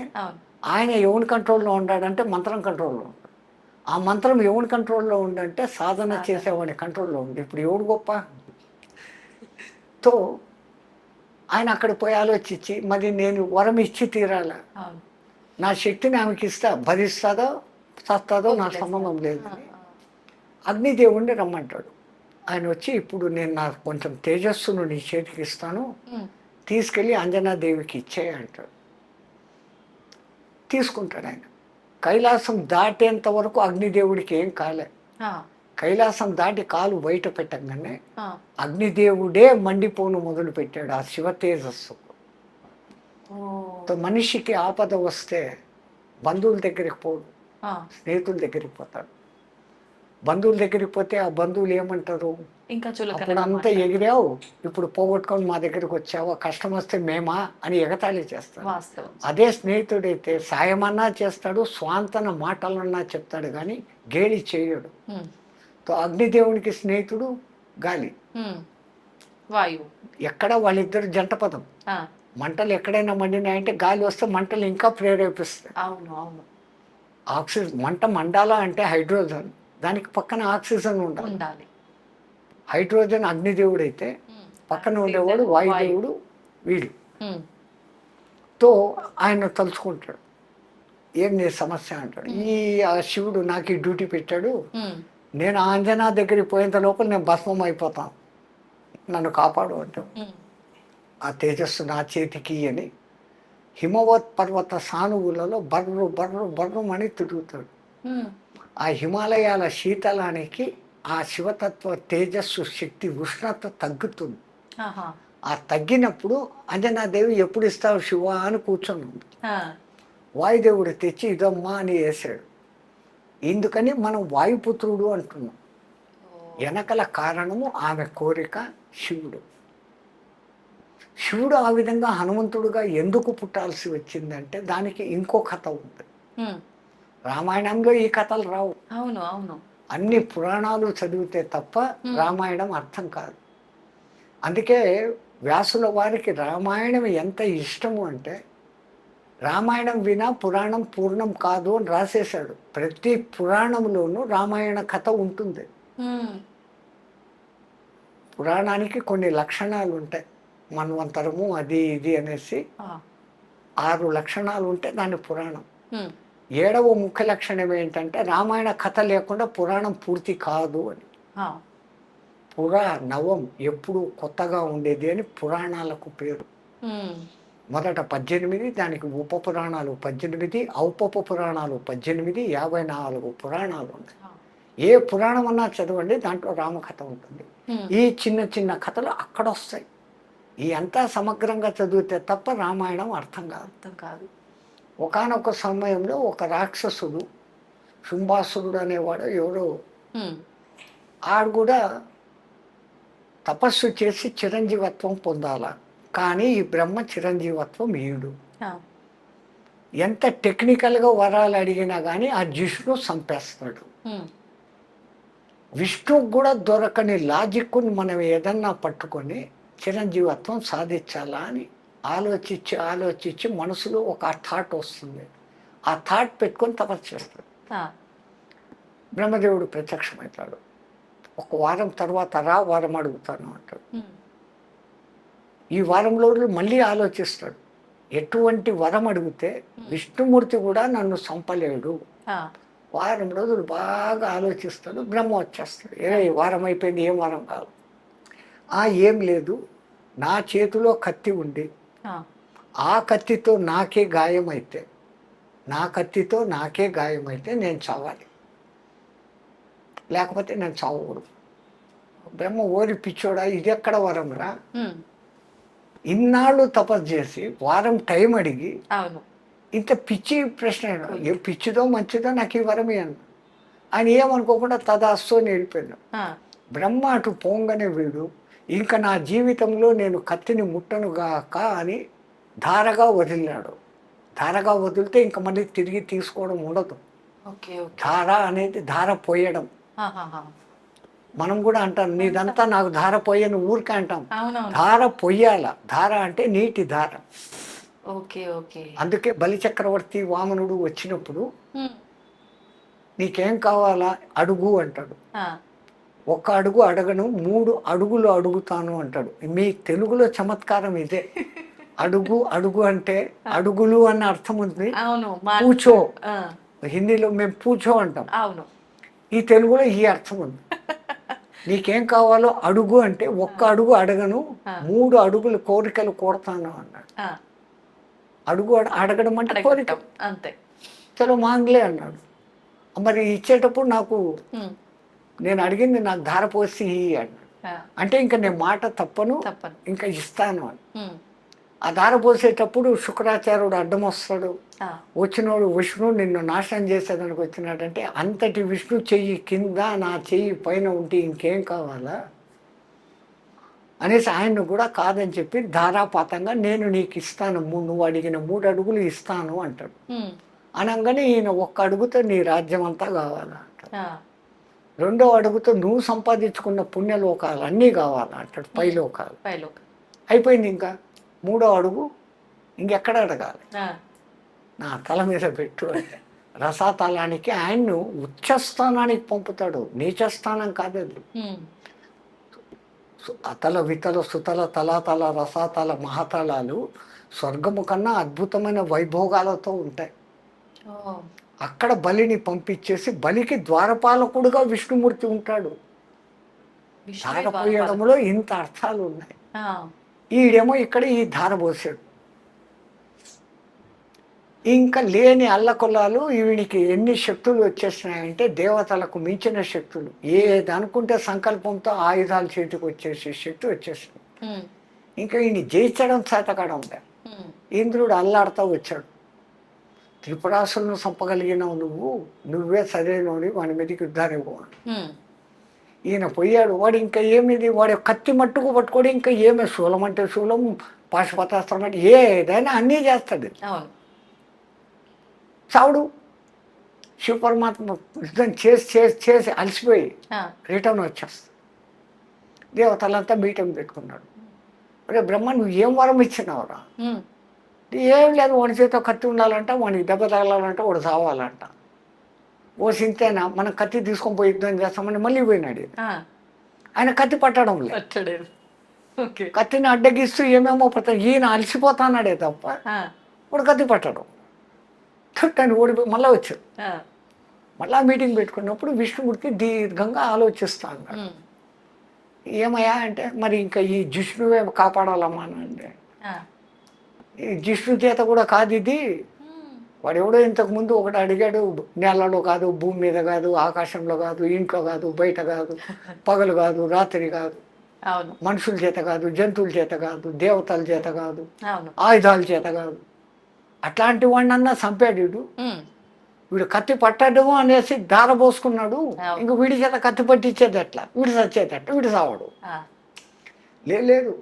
ఆయన ఎవరి కంట్రోల్లో ఉన్నాడంటే మంత్రం కంట్రోల్లో ఉంటాడు. ఆ మంత్రం ఎవరి కంట్రోల్లో ఉండంటే సాధన చేసేవాడి కంట్రోల్లో ఉంది. ఇప్పుడు ఎవడు గొప్ప? తో ఆయన అక్కడ పోయి ఆలోచించి, మరి నేను వరం ఇచ్చి తీరాల, నా శక్తిని ఆమెకి ఇస్తా, భరిస్తుందో చస్తుందో నాకు సంబంధం లేదు. అగ్నిదేవుణ్ణి రమ్మంటాడు. ఆయన వచ్చి, ఇప్పుడు నేను నాకు కొంచెం తేజస్సును నీ చేతికి ఇస్తాను, తీసుకెళ్ళి అంజనాదేవికి ఇచ్చేయ అంటాడు. తీసుకుంటాడు ఆయన. కైలాసం దాటేంత వరకు అగ్నిదేవుడికి ఏం కాలే. కైలాసం దాటి కాలు బయట పెట్టగానే అగ్నిదేవుడే మండిపోను మొదలు పెట్టాడు ఆ శివ తేజస్సు. మనిషికి ఆపద వస్తే బంధువుల దగ్గరికి పోడు, స్నేహితుల దగ్గరికి పోతాడు. బంధువుల దగ్గరికి పోతే ఆ బంధువులు ఏమంటారు, అప్పుడు అంతా ఎగిరావు, ఇప్పుడు పోగొట్టుకొని మా దగ్గరికి వచ్చావు, కష్టం వస్తే మేమా అని ఎగతాళి చేస్తాడు. అదే స్నేహితుడైతే సాయమన్నా చేస్తాడు, స్వాంతన మాటలన్నా చెప్తాడు, కానీ గేలి చేయడు. అగ్నిదేవునికి స్నేహితుడు గాలి, వాయువు. ఎక్కడ వాళ్ళిద్దరు జంట పదం. మంటలు ఎక్కడైనా మండినాయంటే గాలి వస్తే మంటలు ఇంకా ప్రేరేపిస్తాయి. ఆక్సిజన్, మంట మండాలా అంటే హైడ్రోజన్, దానికి పక్కన ఆక్సిజన్ ఉండాలి. హైడ్రోజన్ అగ్నిదేవుడు అయితే పక్కన ఉండేవాడు వాయుదేవుడు వీడు. తో ఆయన తలుచుకుంటాడు. ఏం నీ సమస్య అంటాడు. ఆ శివుడు నాకు ఈ డ్యూటీ పెట్టాడు, నేను ఆంజనా దగ్గరికి పోయేంత లోపల నేను భస్మం అయిపోతాను, నన్ను కాపాడు అంటాడు. ఆ తేజస్సు నా చేతికి అని హిమవత్ పర్వత సానువులలో బర్రు బర్రు బర్రు అని తిరుగుతాడు. ఆ హిమాలయాల శీతలానికి ఆ శివతత్వ తేజస్సు శక్తి ఉష్ణత తగ్గుతుంది. ఆ తగ్గినప్పుడు అంజనాదేవి ఎప్పుడు ఇస్తావు శివ అని కూర్చొని ఉంది. వాయుదేవుడు తెచ్చి ఇదమ్మా అని వేసాడు. ఎందుకని మనం వాయుపుత్రుడు అంటున్నాం. వెనకల కారణము ఆమె కోరిక శివుడు. శివుడు ఆ విధంగా హనుమంతుడుగా ఎందుకు పుట్టాల్సి వచ్చిందంటే దానికి ఇంకో కథ ఉంది. రామాయణంలో ఈ కథలు రావు. అవును అవును, అన్ని పురాణాలు చదివితే తప్ప రామాయణం అర్థం కాదు. అందుకే వ్యాసుల వారికి రామాయణం ఎంత ఇష్టము అంటే రామాయణం వినా పురాణం పూర్ణం కాదు అని రాసేశాడు. ప్రతి పురాణంలోనూ రామాయణ కథ ఉంటుంది. పురాణానికి కొన్ని లక్షణాలు ఉంటాయి. మన్వంతరము అది ఇది అనేసి 6 లక్షణాలు ఉంటే దాని పురాణం. 7వ ముఖ్య లక్షణం ఏంటంటే రామాయణ కథ లేకుండా పురాణం పూర్తి కాదు అని. నవం ఎప్పుడు కొత్తగా ఉండేది అని పురాణాలకు పేరు. మొదట 18, దానికి ఉప పురాణాలు 18, ఔపప పురాణాలు 18, 54 పురాణాలు ఉన్నాయి. ఏ పురాణం అన్నా చదవండి, దాంట్లో రామకథ ఉంటుంది. ఈ చిన్న చిన్న కథలు అక్కడ వస్తాయి. ఈ అంతా సమగ్రంగా చదివితే తప్ప రామాయణం అర్థం కాదు. ఒకానొక సమయంలో ఒక రాక్షసుడు శుంభాసురుడు అనేవాడు ఎవరో ఆడు కూడా తపస్సు చేసి చిరంజీవత్వం పొందాల. కానీ ఈ బ్రహ్మ చిరంజీవత్వం ఈడు. ఎంత టెక్నికల్గా వరాలు అడిగినా కానీ ఆ జిష్ణు చంపేస్తాడు. విష్ణుకు కూడా దొరకని లాజిక్ని మనం ఏదన్నా పట్టుకొని చిరంజీవత్వం సాధించాలా అని ఆలోచించి మనసులో ఒక థాట్ వస్తుంది. ఆ థాట్ పెట్టుకొని తపస్సు చేస్తాడు. బ్రహ్మదేవుడు ప్రత్యక్షమవుతాడు. ఒక వారం తర్వాత వారం అడుగుతాను అంటాడు. ఈ వారం రోజులు మళ్ళీ ఆలోచిస్తాడు. ఎటువంటి వరం అడిగితే విష్ణుమూర్తి కూడా నన్ను చంపలేడు. వారం రోజులు బాగా ఆలోచిస్తాడు. బ్రహ్మ వచ్చేస్తాడు. వారం అయిపోయింది, ఏం వారం కాదు. ఏం లేదు, నా చేతిలో కత్తి ఉండి ఆ కత్తితో నాకే గాయమైతే నేను చావాలి, లేకపోతే నేను చావకూడదు. బ్రహ్మ ఓరి పిచ్చోడా, ఇది ఎక్కడ వరం రా, ఇన్నాళ్ళు తపస్సు చేసి వారం టైం అడిగి ఇంత పిచ్చి ప్రశ్న, ఏ పిచ్చిదో మంచిదో నాకు ఈ వరం అన్న ఆయన ఏమనుకోకుండా తదాస్తు అని వెళ్ళిపోయాడు. బ్రహ్మ అటు పోంగానే వీడు ఇంకా నా జీవితంలో నేను కత్తిని ముట్టనుగాక అని ధారగా వదిలినాడు. ధారగా వదిలితే ఇంకా మళ్ళీ తిరిగి తీసుకోవడం ఉండదు. ధార అనేది ధార పోయడం. మనం కూడా అంటాం నీదంతా నాకు ధార పోయని ఊరికే అంటాం. ధార పొయ్యాల. ధార అంటే నీటి ధార. అందుకే బలి చక్రవర్తి వామనుడు వచ్చినప్పుడు నీకేం కావాలా అడుగు అంటాడు. 1 అడుగు అడగను, 3 అడుగులు అడుగుతాను అంటాడు. మీ తెలుగులో చమత్కారం ఇదే. అడుగు అంటే అడుగులు అన్న అర్థం ఉంది. పూచో, హిందీలో మేము పూచో అంటాం. ఈ తెలుగులో ఈ అర్థం ఉంది. నీకేం కావాలో అడుగు అంటే 1 అడుగు అడగను, 3 అడుగులు కోరికలు కోరుతాను అన్నాడు. అడుగు అడగడం అంటే కోరిక అంతే. చలో మాంగ్లే అన్నాడు. మరి ఇచ్చేటప్పుడు నాకు నేను అడిగింది నాకు ధార పోసి అన్నాడు. అంటే ఇంకా నేను మాట తప్పను, ఇంకా ఇస్తాను అని. ఆ ధార పోసేటప్పుడు శుక్రాచార్యుడు అడ్డం వస్తాడు. వచ్చినోడు విష్ణు నిన్ను నాశనం చేసేదానికి వచ్చినాడంటే అంతటి విష్ణు చెయ్యి కింద నా చెయ్యి పైన ఉంటే ఇంకేం కావాలా అనేసి ఆయన్ను కూడా కాదని చెప్పి ధారాపాతంగా నేను నీకు ఇస్తాను, నువ్వు అడిగిన 3 అడుగులు ఇస్తాను అంటాడు. అనగానే ఈయన 1 అడుగుతో నీ రాజ్యం అంతా కావాలా అంటాడు. 2వ అడుగుతో నువ్వు సంపాదించుకున్న పుణ్యలోకాలు అన్నీ కావాలా అంటాడు. పైలోకాలు అయిపోయింది. ఇంకా 3వ అడుగు ఇంకెక్కడ అడగాలి, నా తల మీద పెట్టు అంటే రసాతలానికి ఆయన్ను ఉచ్చస్థానానికి పంపుతాడు. నీచస్థానం కాదది. అతల వితల సుతల తలాతల రసాతల మహాతలాలు స్వర్గము కన్నా అద్భుతమైన వైభోగాలతో ఉంటాయి. ఓ, అక్కడ బలిని పంపించేసి బలికి ద్వారపాలకుడుగా విష్ణుమూర్తి ఉంటాడు. విష్ణువే ధార ద్వారపాలకుడు. పోయడంలో ఇంత అర్థాలు ఉన్నాయి. ఆ, ఈడేమో ఇక్కడ ఈ ధార పోసాడు. ఇంకా లేని అల్లకొల్లాలు ఈవిడికి ఎన్ని శక్తులు వచ్చేసినాయంటే దేవతలకు మించిన శక్తులు. ఏది అనుకుంటే సంకల్పంతో ఆయుధాలు చేతికి వచ్చేసి శక్తి వచ్చేసింది. ఉమ్, ఇంకా ఈయన్ని జయించడం చేతకాడం లేదు. ఉమ్, ఇంద్రుడు అల్లాడుతూ వచ్చాడు. త్రిపురాసులను చంపగలిగినావు నువ్వే సరైనోడి, వాడి మీదకి యుద్ధానికి పో. ఉమ్, ఈయన పోయాడు. వాడు ఇంకా ఏమిది, వాడు కత్తి మట్టుకు పట్టుకోడు. ఇంకా ఏమి శూలం అంటే శూలం, పాశుపతాస్త్రం అంటే ఏదైనా అన్నీ చేస్తాడు. అవును. చావుడు. శివపరమాత్మ యుద్ధం చేసి చేసి చేసి అలసిపోయి ఆ, రిటర్న్ వచ్చేస్తాడు. దేవతలంతా మీటింగ్ పెట్టుకున్నాడు. అరే బ్రహ్మ, నువ్వు ఏం వరం ఇచ్చినావురా? ఉమ్, ఏం లేదు, వాడి చేతితో కత్తి ఉండాలంట, వాడికి దెబ్బ తగలాలంట, వాడు చావాలంట. ఓ సింతేనా, మనం కత్తి తీసుకొని పోయి యుద్ధం చేస్తామని మళ్ళీ పోయినాడు. ఆ, ఆయన కత్తి పట్టడం లేదు. పట్టలేదు. ఓకే. కత్తిని అడ్డగిస్తూ ఏమేమో పడతాడు. ఈయన అలసిపోతాన్నాడే తప్ప ఆ, వాడు కత్తి పట్టడం. తను ఓడిపోయి మళ్ళీ వచ్చాడు. ఆ, మళ్ళా మీటింగ్ పెట్టుకున్నప్పుడు విష్ణుమూర్తి దీర్ఘంగా ఆలోచిస్తా అన్నాడు. ఉమ్, ఏమయ్యా అంటే, మరి ఇంకా ఈ జిష్ణువే కాపాడాలమ్మా అంటే, ఆ, ఈ జిష్ణు చేత కూడా కాదు ఇది. ఉమ్, వాడు ఎవడో ఇంతకుముందు ఒకటి అడిగాడు, నేలలో కాదు, భూమి మీద కాదు, ఆకాశంలో కాదు, ఇంట్లో కాదు, బయట కాదు, పగలు కాదు, రాత్రి కాదు, అవును, మనుషుల చేత కాదు, జంతువుల చేత కాదు, దేవతల చేత కాదు, అవును. ఆయుధాల చేత కాదు. అట్లాంటి వాడినన్నా చంపాడు వీడు. ఉమ్, వీడు కత్తి పట్టడము అనేసి దార పోసుకున్నాడు. అవును. ఇంక వీడి చేత కత్తి పట్టించేది ఎట్లా? వీడు చచ్చేది ఎట్లా? వీడు చావడు. ఆ, లేదు,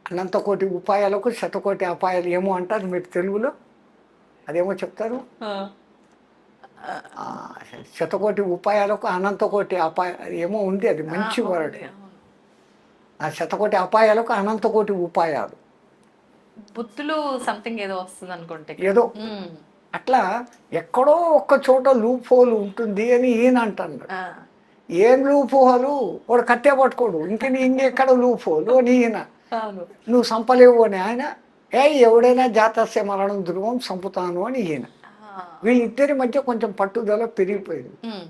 అనంత కోటి ఉపాయాలకు శతకోటి అపాయాలు ఏమో అంటారు మీరు తెలుగులో. అదేమో చెప్తారు, ఆ, ఆ, శతకోటి ఉపాయాలకు అనంత కోటి అపాయాలు ఏమో ఉంది. అది మంచి వర్డ్. అవును. ఆ శతకోటి అపాయాలకు అనంత కోటి ఉపాయాలు బుద్ధులు సంథింగ్ ఏదో వస్తుంది అనుకుంటే. ఏదో ఉమ్, అట్లా ఎక్కడో ఒక్క చోట లూప్ హోల్ ఉంటుంది అని ఈయన అంటున్నాడు. ఆ, ఏం లూప్ హోలు? వాడు కట్టే పట్టుకోడు. ఇంకెక్కడ లూప్ హోలు అని ఈయన. అవును. నువ్వు చంపలేవు అని ఆయన. ఎవడైనా జాతస్య మరణం ధ్రువం చంపుతాను అని ఈయన. ఆ, వీళ్ళిద్దరి మధ్య కొంచెం పట్టుదల పెరిగిపోయింది. ఉమ్,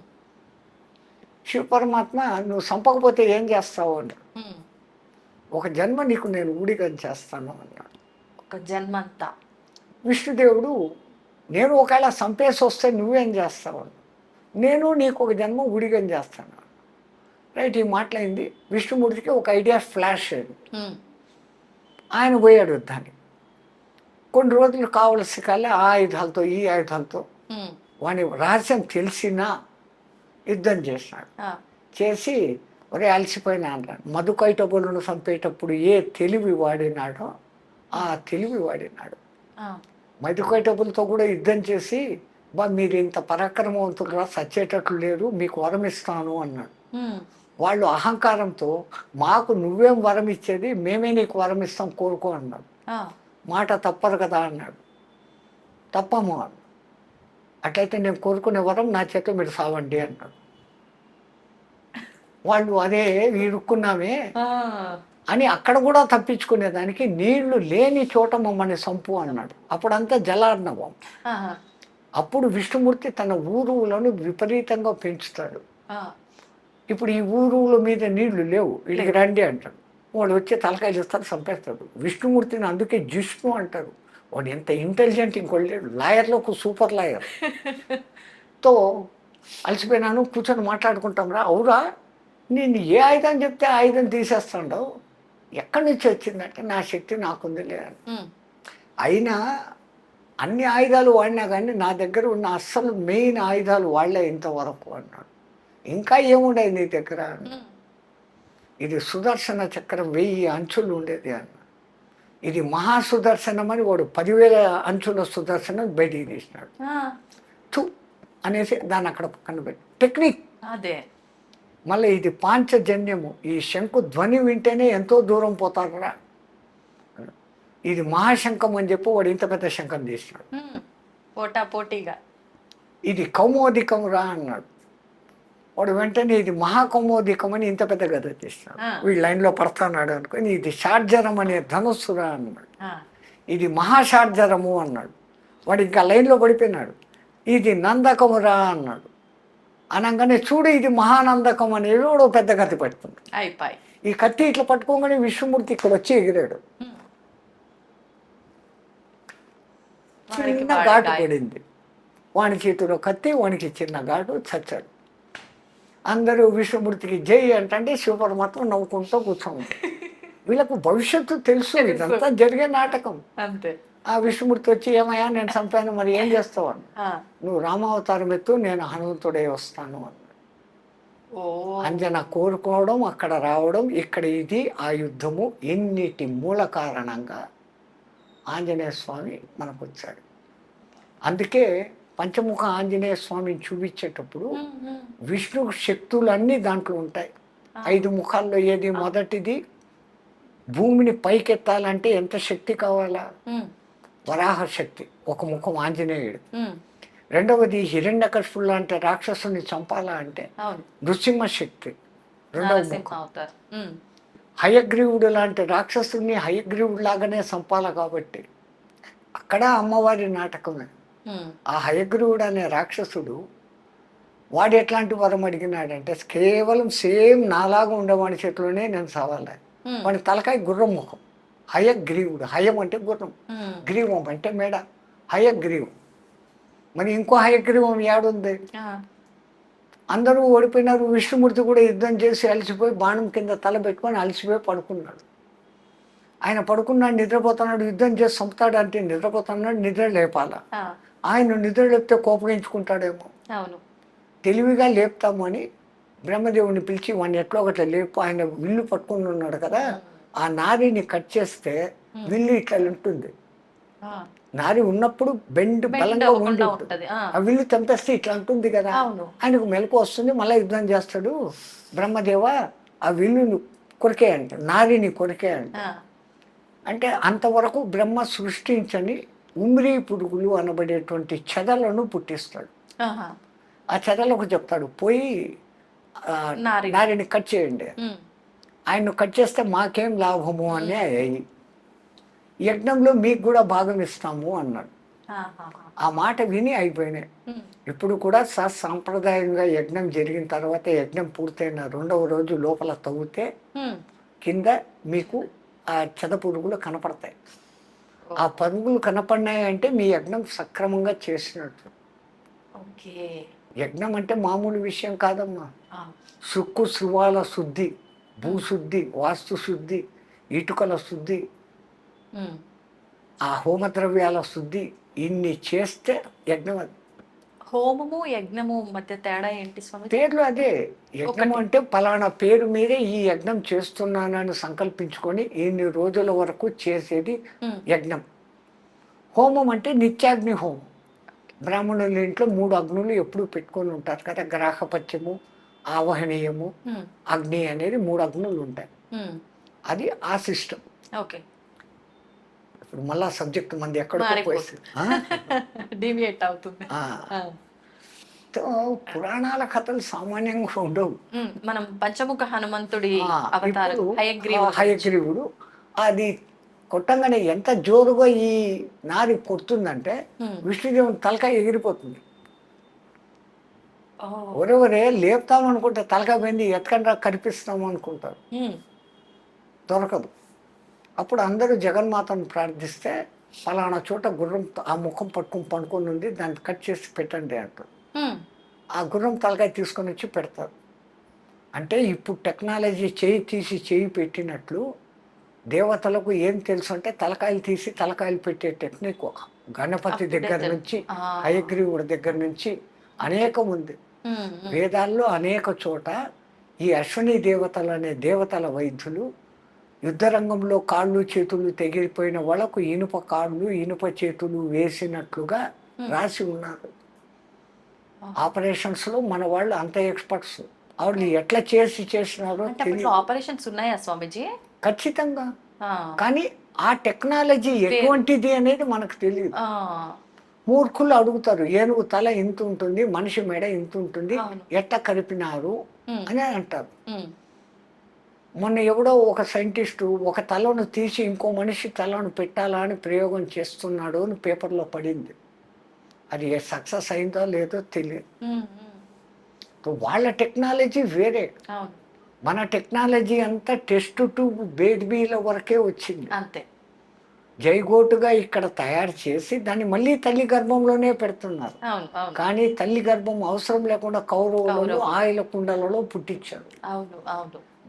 శివపరమాత్మ, నువ్వు చంపకపోతే ఏం చేస్తావు అన్నాడు. ఉమ్, ఒక జన్మ నీకు నేను ఊడిగం చేస్తాను అన్నాడు. ఒక జన్మంతా. విష్ణుదేవుడు, నేను ఒకవేళ చంపేసి వస్తే నువ్వేం చేస్తావు అన్నాడు. నేను నీకు ఒక జన్మ ఊడిగం చేస్తాను. రైట్, ఈ మాటలైంది. విష్ణుమూర్తికి ఒక ఐడియా ఫ్లాష్ అయింది. ఉమ్, ఆయన పోయాడు యుద్ధానికి. కొన్ని రోజులు కావలసి కల్లా ఆ ఆయుధాలతో ఈ ఆయుధాలతో ఉమ్, వాని రహస్యం తెలిసినా యుద్ధం చేసినాడు. ఆ, చేసి ఒరే అలసిపోయినా అన్నాడు. మధుకైటబులను చంపేటప్పుడు ఏ తెలివి వాడినాడో ఆ తెలివి వాడినాడు. ఆ, మధుకైటబులతో కూడా యుద్ధం చేసి, మీరు ఇంత పరాక్రమవంతులుగా చచ్చేటట్లు లేరు, మీకు వరం ఇస్తాను అన్నాడు. ఉమ్, వాళ్ళు అహంకారంతో, మాకు నువ్వేం వరం ఇచ్చేది, మేమే నీకు వరం ఇస్తాం, కోరుకో అన్నాడు. ఆ, మాట తప్పరు కదా అన్నాడు. తప్పము అన్నాడు. అట్లయితే నేను కోరుకునే వరం నా చేత మీరు సావండి అన్నాడు. వాళ్ళు అదే ఇరుక్కున్నామే ఆ, అని అక్కడ కూడా తప్పించుకునేదానికి నీళ్లు లేని చోట మమ్మల్ని సంపు అన్నాడు. అప్పుడంతా జలార్ణవం. ఆహా, అప్పుడు విష్ణుమూర్తి తన ఊరువులను విపరీతంగా పెంచుతాడు. ఆ, ఇప్పుడు ఈ ఊరువుల మీద నీళ్లు లేవు, వీళ్ళకి రండి అంటాడు. వాడు వచ్చి తలకాయలు ఇస్తాడు, చంపేస్తాడు. విష్ణుమూర్తిని అందుకే జిష్ణు అంటారు. వాడు ఎంత ఇంటెలిజెంట్ ఇంకోటి లేడు. లాయర్లో ఒక సూపర్ లాయర్. తో అలసిపోయినాను, కూర్చొని మాట్లాడుకుంటాం రా. అవురా, నేను ఏ ఆయుధం చెప్తే ఆయుధం తీసేస్తాడవు, ఎక్కడి నుంచి వచ్చిందంటే నా శక్తి నాకుంది లేదని. ఉమ్, అయినా అన్ని ఆయుధాలు వాడినా కానీ నా దగ్గర ఉన్న అస్సలు మెయిన్ ఆయుధాలు వాడలే ఇంతవరకు అన్నాడు. ఇంకా ఏముండేది నీ దగ్గర? ఉమ్, ఇది సుదర్శన చక్రం 1000 అంచులు ఉండేది అన్న. ఇది మహాసుదర్శనం అని వాడు 10,000 అంచుల సుదర్శనం బయటికి తీసినాడు. ఆ, తు అనేసి దాన్ని అక్కడ పక్కన పెట్టి టెక్నిక్. అదే. మళ్ళీ ఇది పాంచజన్యము. ఈ శంకు ధ్వని వింటేనే ఎంతో దూరం పోతారా. ఇది మహాశంఖం అని చెప్పి వాడు ఇంత పెద్ద శంఖం తీసినాడు. ఉమ్, పోటా పోటీగా. ఇది కౌమోదికం రా అన్నాడు. వాడు వెంటనే ఇది మహాకౌమోదికం అని ఇంత పెద్ద గద తీసినాడు. వీడు లైన్లో పడతాడు అనుకొని ఇది షార్జరం అనే ధనుస్సురా అన్నాడు. ఆ, ఇది మహాశార్జరము అన్నాడు. వాడు ఇంకా లైన్లో పడిపోయినాడు. ఇది నందకమురా అన్నాడు. అనగానే చూడు ఇది మహానందకం అనేది కూడా పెద్ద కత్తి పడుతుంది. అయిపోయి ఈ కత్తి ఇట్లా పట్టుకోగానే విష్ణుమూర్తి ఇక్కడ వచ్చి ఎగిరాడు. చిన్న ఘాటు పడింది. వాని చేతిలో కత్తి, వానికి చిన్న ఘాటు, చచ్చాడు. అందరూ విష్ణుమూర్తికి జై అంటే శివపరమాత్మ నవ్వుకుంటూ కూర్చోండి. వీళ్ళకు భవిష్యత్తు తెలుసు, ఇదంతా జరిగే నాటకం. అంతే. ఆ విష్ణుమూర్తి వచ్చి ఏమయ్యా నేను చంపాను, మరి ఏం చేస్తావు అని. నువ్వు రామావతారం ఎత్తు, నేను హనుమంతుడే వస్తాను అన్నాడు. అంజన కోరుకోవడం, అక్కడ రావడం, ఇక్కడ ఇది ఆ యుద్ధము, ఎన్నిటి మూల కారణంగా ఆంజనేయ స్వామి మనకు వచ్చాడు. అందుకే పంచముఖ ఆంజనేయ స్వామిని చూపించేటప్పుడు విష్ణు శక్తులన్నీ దాంట్లో ఉంటాయి. 5 ముఖాల్లో ఏది మొదటిది, భూమిని పైకెత్తాలంటే ఎంత శక్తి కావాలా? వరాహ శక్తి, ఒక ముఖం ఆంజనేయుడు. రెండవది హిరణ్యకశిపుడు లాంటి రాక్షసుని చంపాలా అంటే నృసింహ శక్తి, రెండవ ముఖం. హయగ్రీవుడు లాంటి రాక్షసుని హయగ్రీవుడు లాగానే చంపాల కాబట్టి అక్కడ అమ్మవారి నాటకమే. ఆ హయగ్రీవుడు అనే రాక్షసుడు వాడు ఎట్లాంటి వరం అడిగినాడంటే కేవలం సేమ్ నాలాగా ఉండేవాడి చేతిలోనే నేను చావాలి. వాడి తలకాయ గుర్రం ముఖం, హయగ్రీవుడు. హయం అంటే గుర్రం, గ్రీవం అంటే మేడ, హయగ్రీవం. మరి ఇంకో హయగ్రీవం ఏడుంది? అందరూ ఓడిపోయినారు. విష్ణుమూర్తి కూడా యుద్ధం చేసి అలసిపోయి బాణం కింద తల పెట్టుకొని అలసిపోయి పడుకున్నాడు. ఆయన పడుకున్నాడు, నిద్రపోతున్నాడు. యుద్ధం చేసి చంపుతాడు అంటే నిద్రపోతున్నాడు, నిద్ర లేపాల. ఆయన నిద్ర లేపితే కోపగించుకుంటాడేమో. తెలివిగా లేపుతాము అని బ్రహ్మదేవుని పిలిచి వాడిని ఎట్లా ఒకట్లా లేపు. ఆయన విల్లు పట్టుకుని ఉన్నాడు కదా, ఆ నారిని కట్ చేస్తే విల్లు ఇట్లా ఉంటుంది. నారి ఉన్నప్పుడు బెండ్ బలంగా ఉంటుంది, ఆ విల్లు చంపేస్తే ఇట్లా ఉంటుంది కదా. ఆయనకు మెలకు వస్తుంది, మళ్ళీ యుద్ధం చేస్తాడు. బ్రహ్మదేవ ఆ విల్లును కొరికేయంట, నారిని కొరికేయంట. అంటే అంతవరకు బ్రహ్మ సృష్టించని ఉమ్రీ పురుగులు అనబడేటువంటి చెదలను పుట్టిస్తాడు. ఆ చెదలకు చెప్తాడు పోయి నారిని కట్ చేయండి. ఆయన్ను కట్ చేస్తే మాకేం లాభము అని అయ్యి యజ్ఞంలో మీకు కూడా భాగం ఇస్తాము అన్నాడు. ఆ మాట విని అయిపోయినాయి. ఇప్పుడు కూడా సాంప్రదాయంగా యజ్ఞం జరిగిన తర్వాత, యజ్ఞం పూర్తయిన 2వ రోజు లోపల తవ్వితే కింద మీకు ఆ చెద పురుగులు కనపడతాయి. ఆ పరుగులు కనపడినాయి అంటే మీ యజ్ఞం సక్రమంగా చేసినట్టు. యజ్ఞం అంటే మామూలు విషయం కాదమ్మా. సుక్కు శృవాల శుద్ధి, భూశుద్ధి, వాస్తు శుద్ధి, ఇటుకల శుద్ధి, ఆ హోమద్రవ్యాల శుద్ధి, ఇన్ని చేస్తే యజ్ఞం. అది హోమము యజ్ఞము మధ్య తేడా ఏంటి స్వామి? పేర్లు అదే. యజ్ఞం అంటే పలానా పేరు మీదే ఈ యజ్ఞం చేస్తున్నానని సంకల్పించుకొని ఇన్ని రోజుల వరకు చేసేది యజ్ఞం. హోమం అంటే నిత్యాగ్ని హోమం. బ్రాహ్మణుల ఇంట్లో 3 అగ్నులు ఎప్పుడు పెట్టుకొని ఉంటారు కదా. గ్రాహపత్యము, ఆవహనీయము, అగ్ని అనేది 3 అగ్నులు ఉంటాయి. అది ఆ సిస్టమ్. ఇప్పుడు మళ్ళా సబ్జెక్ట్ మంది ఎక్కడికి డీవియేట్ అవుతుంది. పురాణాల కథలు సామాన్యంగా ఉండవు. మనం పంచముఖ హనుమంతుడి హయగ్రీవుడు అది కొట్టంగానే ఎంత జోరుగా ఈ నారి కొడుతుందంటే విష్ణుదేవుని తలకాయ ఎగిరిపోతుంది. ఒరెవరే లేపుతామనుకుంటే తలకాయ పోయింది, ఎత్కండ్రా కనిపిస్తాము అనుకుంటారు, దొరకదు. అప్పుడు అందరూ జగన్మాతను ప్రార్థిస్తే ఫలానా చోట గుర్రం ఆ ముఖం పట్టుకొని ఉంది, దాన్ని కట్ చేసి పెట్టండి అంటారు. ఆ గుర్రం తలకాయ తీసుకొని వచ్చి పెడతారు. అంటే ఇప్పుడు టెక్నాలజీ చేయి తీసి చేయి పెట్టినట్లు దేవతలకు ఏం తెలుసు అంటే తలకాయలు తీసి తలకాయలు పెట్టే టెక్నిక్ ఒక గణపతి దగ్గర నుంచి హయగ్రీవుడి దగ్గర నుంచి అనేకం ఉంది. వేదాల్లో అనేక చోట ఈ అశ్విని దేవతలు అనే దేవతల వైద్యులు యుద్ధరంగంలో కాళ్ళు చేతులు తెగిపోయిన వాళ్ళకు ఇనుప కాళ్ళు ఇనుప చేతులు వేసినట్లుగా రాసి ఉన్నారు. ఆపరేషన్స్లో మన వాళ్ళు అంత ఎక్స్పర్ట్స్. వాళ్ళు ఎట్లా చేసినారో ఆపరేషన్స్ ఉన్నాయా స్వామిజీ? ఖచ్చితంగా. కానీ ఆ టెక్నాలజీ ఎటువంటిది అనేది మనకు తెలియదు. మూర్ఖులు అడుగుతారు, ఏనుగు తల ఇంత ఉంటుంది, మనిషి మెడ ఇంత ఉంటుంది, ఎట్ట కలిపినారు అని అంటారు. మొన్న ఎవడో ఒక సైంటిస్టు ఒక తలను తీసి ఇంకో మనిషి తలను పెట్టాలా అని ప్రయోగం చేస్తున్నాడు అని పేపర్లో పడింది. అది సక్సెస్ అయిందో లేదో తెలియదు. వాళ్ళ టెక్నాలజీ వేరే, మన టెక్నాలజీ అంతా టెస్ట్ ట్యూబ్ బేబీల వరకే వచ్చింది. అంతే, జైగోటుగా ఇక్కడ తయారు చేసి దాన్ని మళ్ళీ తల్లి గర్భంలోనే పెడుతున్నారు. కానీ తల్లి గర్భం అవసరం లేకుండా కౌరవులు ఆయిల కుండలలో పుట్టించారు.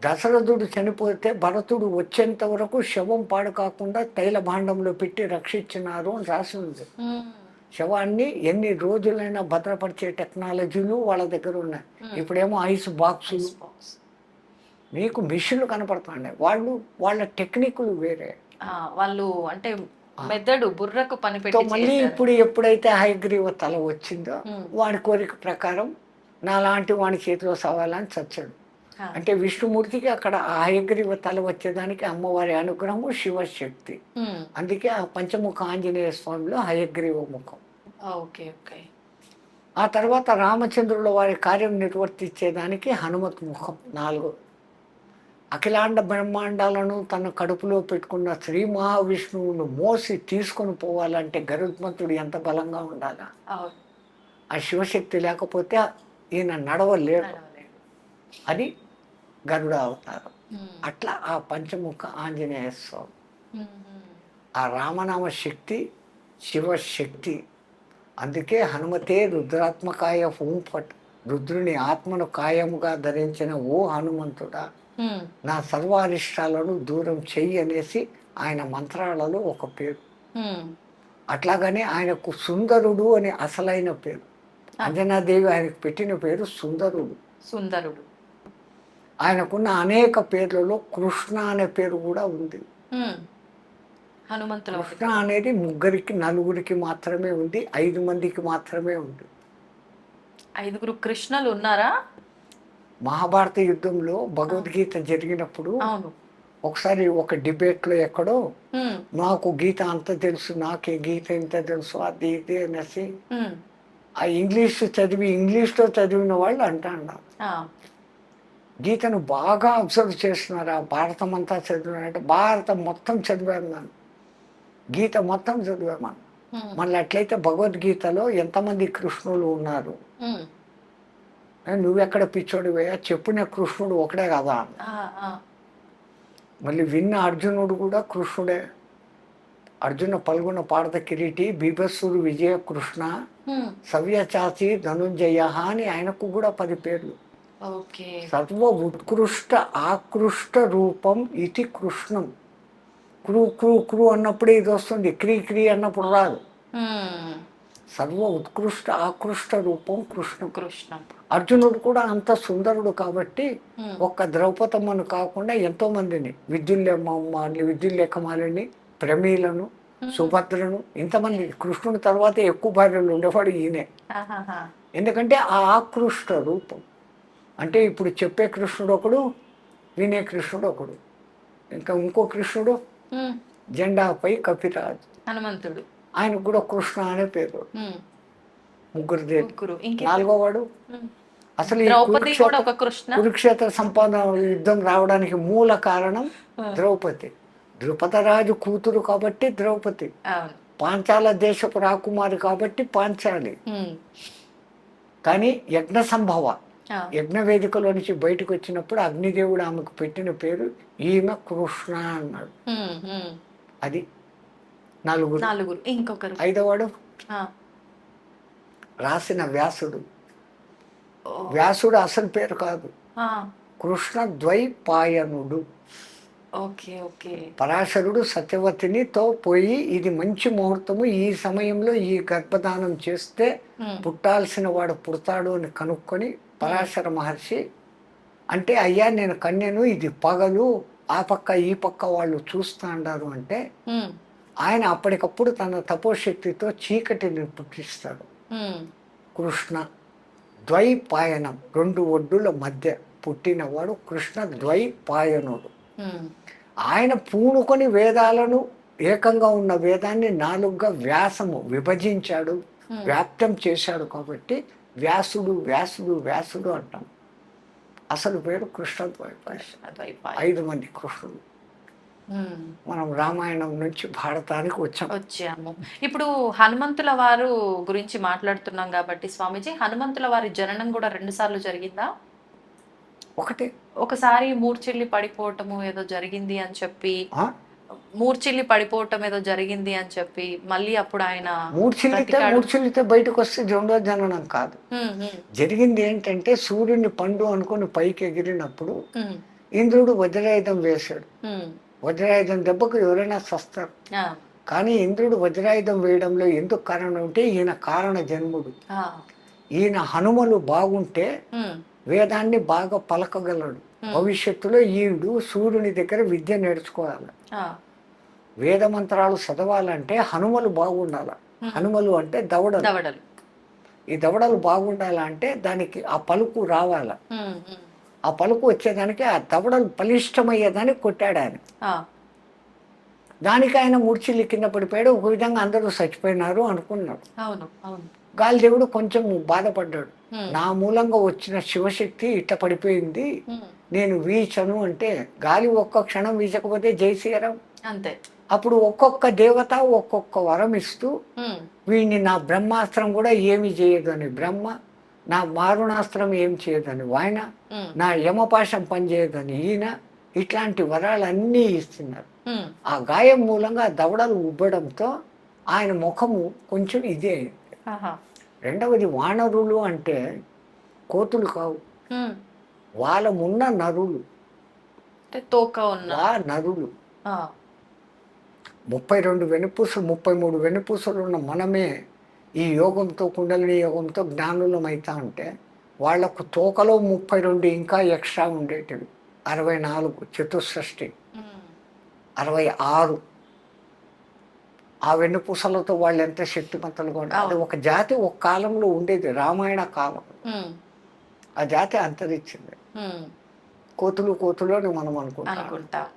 దశరథుడు చనిపోతే భరతుడు వచ్చేంత వరకు శవం పాడు కాకుండా తైల భాండంలో పెట్టి రక్షించినారు అని రాసి ఉంది. శవాన్ని ఎన్ని రోజులైనా భద్రపరిచే టెక్నాలజీలు వాళ్ళ దగ్గర ఉన్నాయి. ఇప్పుడేమో ఐస్ బాక్సులు, మీకు మిషన్లు కనపడుతున్నాయి. వాళ్ళ టెక్నిక్లు వేరే. వాళ్ళు అంటే మెదడు బుర్రకు పని పెట్టి మళ్ళీ ఇప్పుడు ఎప్పుడైతే హయగ్రీవ తల వచ్చిందో వాడి కోరిక ప్రకారం నాలాంటి వాడి చేతిలో సవాలని చచ్చాడు. అంటే విష్ణుమూర్తికి అక్కడ ఆ హయగ్రీవ తల వచ్చేదానికి అమ్మవారి అనుగ్రహము, శివశక్తి. అందుకే ఆ పంచముఖ ఆంజనేయ స్వామిలో హయగ్రీవ ముఖం. ఆ తర్వాత రామచంద్రుల వారి కార్యం నిర్వర్తించేదానికి హనుమత్ ముఖం 4. అఖిలాండ బ్రహ్మాండాలను తన కడుపులో పెట్టుకున్న శ్రీ మహావిష్ణువును మోసి తీసుకొని పోవాలంటే గరుత్మంతుడు ఎంత బలంగా ఉండాలా? ఆ శివశక్తి లేకపోతే ఈయన నడవలేడు. అది గరుడ అవతారం. అట్లా ఆ పంచముఖ ఆంజనేయ స్వామి, ఆ రామనామ శక్తి శివశక్తి. అందుకే హనుమతే రుద్రాత్మకాయ హూంఫట్, రుద్రుని ఆత్మను కాయముగా ధరించిన ఓ హనుమంతుడా నా సర్వారిష్టాలను దూరం చెయ్యి అనేసి ఆయన మంత్రాలలో ఒక పేరు. అట్లాగనే ఆయనకు సుందరుడు అనే అసలైన పేరు. అంజనాదేవి ఆయనకు పెట్టిన పేరు సుందరుడు. ఆయనకున్న అనేక పేర్లలో కృష్ణ అనే పేరు కూడా ఉంది. కృష్ణ అనేది 3, 4 మాత్రమే ఉంది, 5 మందికి మాత్రమే ఉంది. 5 కృష్ణలు ఉన్నారా? మహాభారత యుద్ధంలో భగవద్గీత జరిగినప్పుడు ఒకసారి ఒక డిబేట్లో ఎక్కడో నాకు గీత అంత తెలుసు, నాకే గీత ఇంత తెలుసు, అది ఇది అనేసి ఆ ఇంగ్లీష్లో చదివిన వాళ్ళు అంటున్నారు. గీతను బాగా అబ్జర్వ్ చేస్తున్నారు. ఆ భారతం అంతా చదివానంటే భారతం మొత్తం చదివాను, నన్ను గీత మొత్తం చదివామని. మళ్ళీ అట్లయితే భగవద్గీతలో ఎంతమంది కృష్ణులు ఉన్నారు? నువ్వెక్కడ పిచ్చోడివయ్యా, చెప్పిన కృష్ణుడు ఒకడే కదా. మళ్ళీ విన్న అర్జునుడు కూడా కృష్ణుడే. అర్జున పల్గొన పాడత కిరీటి బీభత్సుడు విజయ కృష్ణ సవ్యచాచి ధనుంజయ అని ఆయనకు కూడా 10 పేర్లు. సర్వ ఉత్కృష్ట ఆకృష్ట రూపం ఇది కృష్ణం. క్రూ అన్నప్పుడే ఇది వస్తుంది, క్రీ అన్నప్పుడు రాదు. సర్వ ఉత్కృష్ట ఆకృష్ట రూపం కృష్ణం. అర్జునుడు కూడా అంత సుందరుడు కాబట్టి ఒక్క ద్రౌపదమ్మను కాకుండా ఎంతో మందిని, విద్యుల్లేఖమాలిని, ప్రమీలను, సుభద్రను, ఇంతమంది. కృష్ణుడి తర్వాత ఎక్కువ భార్యలు ఉండేవాడు ఈయనే. ఎందుకంటే ఆ ఆకృష్ట రూపం. అంటే ఇప్పుడు చెప్పే కృష్ణుడు ఒకడు, వినే కృష్ణుడు ఒకడు, ఇంకా ఇంకో కృష్ణుడు జెండాపై కపిరాజు హనుమంతుడు, ఆయనకు కూడా కృష్ణ అనే పేరు. 3. 4వ వాడు అసలు ఈ కురుక్షేత్ర సంపాదన యుద్ధం రావడానికి మూల కారణం ద్రౌపది. ద్రుపదరాజు కూతురు కాబట్టి ద్రౌపది, పాంచాల దేశపు రాకుమారి కాబట్టి పాంచాలి. కానీ యజ్ఞ సంభవ యజ్ఞ వేదికలో నుంచి బయటకు వచ్చినప్పుడు అగ్నిదేవుడు ఆమెకు పెట్టిన పేరు ఈమె కృష్ణ అన్నాడు. అది 4. ఇంకొకరు 5వ రాసిన వ్యాసుడు. వ్యాసుడు అసలు పేరు కాదు, కృష్ణ ద్వైపాయనుడు. పరాశరుడు సత్యవతినితో పోయి ఇది మంచి ముహూర్తము, ఈ సమయంలో ఈ గర్భధానం చేస్తే పుట్టాల్సిన వాడు పుడతాడు అని కనుక్కొని పరాశర మహర్షి అంటే, అయ్యా నేను కన్యను, ఇది పగలు, ఆ పక్క ఈ పక్క వాళ్ళు చూస్తా అన్నారు అంటే ఆయన అప్పటికప్పుడు తన తపోశక్తితో చీకటిని పుట్టిస్తాడు. కృష్ణ ద్వైపాయనం, 2 ఒడ్డుల మధ్య పుట్టినవాడు కృష్ణ ద్వైపాయనుడు. ఆయన పూనుకొని వేదాలను, ఏకంగా ఉన్న వేదాన్ని 4గా వ్యాసము విభజించాడు, వ్యాప్తం చేశాడు. కాబట్టి వ్యాసుడు అంటాం. అసలు పేరు కృష్ణద్వైపాయన. కృష్ణద్వైపాయన. 5 మంది కృష్ణులు. మనం రామాయణం నుంచి భారతానికి వచ్చాము. ఇప్పుడు హనుమంతుల వారు గురించి మాట్లాడుతున్నాం కాబట్టి స్వామీజీ, హనుమంతుల వారి జననం కూడా 2 సార్లు జరిగిందా? ఒకసారి మూర్ఛిల్లి పడిపోవటము ఏదో జరిగింది అని చెప్పి, మళ్ళీ అప్పుడు ఆయన మూర్ఛిల్లితే బయటకు వస్తే రెండో జననం కాదు. జరిగింది ఏంటంటే సూర్యుని పండు అనుకుని పైకి ఎగిరినప్పుడు ఇంద్రుడు వజ్రాయుధం వేశాడు. వజ్రాయుధం దెబ్బకు ఎవరైనా సస్తారు. కానీ ఇంద్రుడు వజ్రాయుధం వేయడంలో ఎందుకు కారణం అంటే ఈయన కారణ జన్ముడు. ఈయన హనుమలు బాగుంటే వేదాన్ని బాగా పలకగలడు. భవిష్యత్తులో ఈయుడు సూర్యుని దగ్గర విద్య నేర్చుకోవాలి. వేద మంత్రాలు చదవాలంటే హనుమలు బాగుండాలి. హనుమలు అంటే దవడలు. ఈ దవడలు బాగుండాలంటే దానికి ఆ పలుకు రావాల. ఆ పలుకు వచ్చేదానికి ఆ దవడలు బలిష్టమయ్యేదానికి కొట్టాడు ఆయన. దానికి ఆయన మూర్ఛిల్లి కింద పడిపోయాడు. ఒక విధంగా అందరూ చచ్చిపోయినారు అనుకున్నాడు. గాలిదేవుడు కొంచెం బాధపడ్డాడు. నా మూలంగా వచ్చిన శివశక్తి ఇట్ట పడిపోయింది, నేను వీచను అంటే గాలి ఒక్క క్షణం వీచకపోతే జై శ్రీరాం అంతే. అప్పుడు ఒక్కొక్క దేవత ఒక్కొక్క వరం ఇస్తూ వీడిని నా బ్రహ్మాస్త్రం కూడా ఏమి చేయదు అని బ్రహ్మ, నా మారుణాస్త్రం ఏం చేయదని ఆయన, నా యమపాశం పనిచేయదని ఈయన, ఇట్లాంటి వరాలన్నీ ఇస్తున్నారు. ఆ గాయం మూలంగా దవడలు ఉబ్బడంతో ఆయన ముఖము కొంచెం ఇదే. రెండవది వానరులు అంటే కోతులు కావు, వాళ్ళమున్న నరులు, నరులు. 32 వెనుపూసలు 33 వెనుపూసలు ఉన్న మనమే ఈ యోగంతో కుండలిని యోగంతో జ్ఞానులం అవుతా ఉంటే వాళ్లకు తోకలో 32 ఇంకా ఎక్స్ట్రా ఉండేటివి. 64 చతుషష్ఠి 66 ఆ వెన్నుపూసలతో వాళ్ళు ఎంత శక్తిమంతులుగా ఉంటారు. అది ఒక జాతి ఒక కాలంలో ఉండేది, రామాయణ కాలం. ఆ జాతి అంతరించింది. కోతులు అని మనం అనుకుంటాం.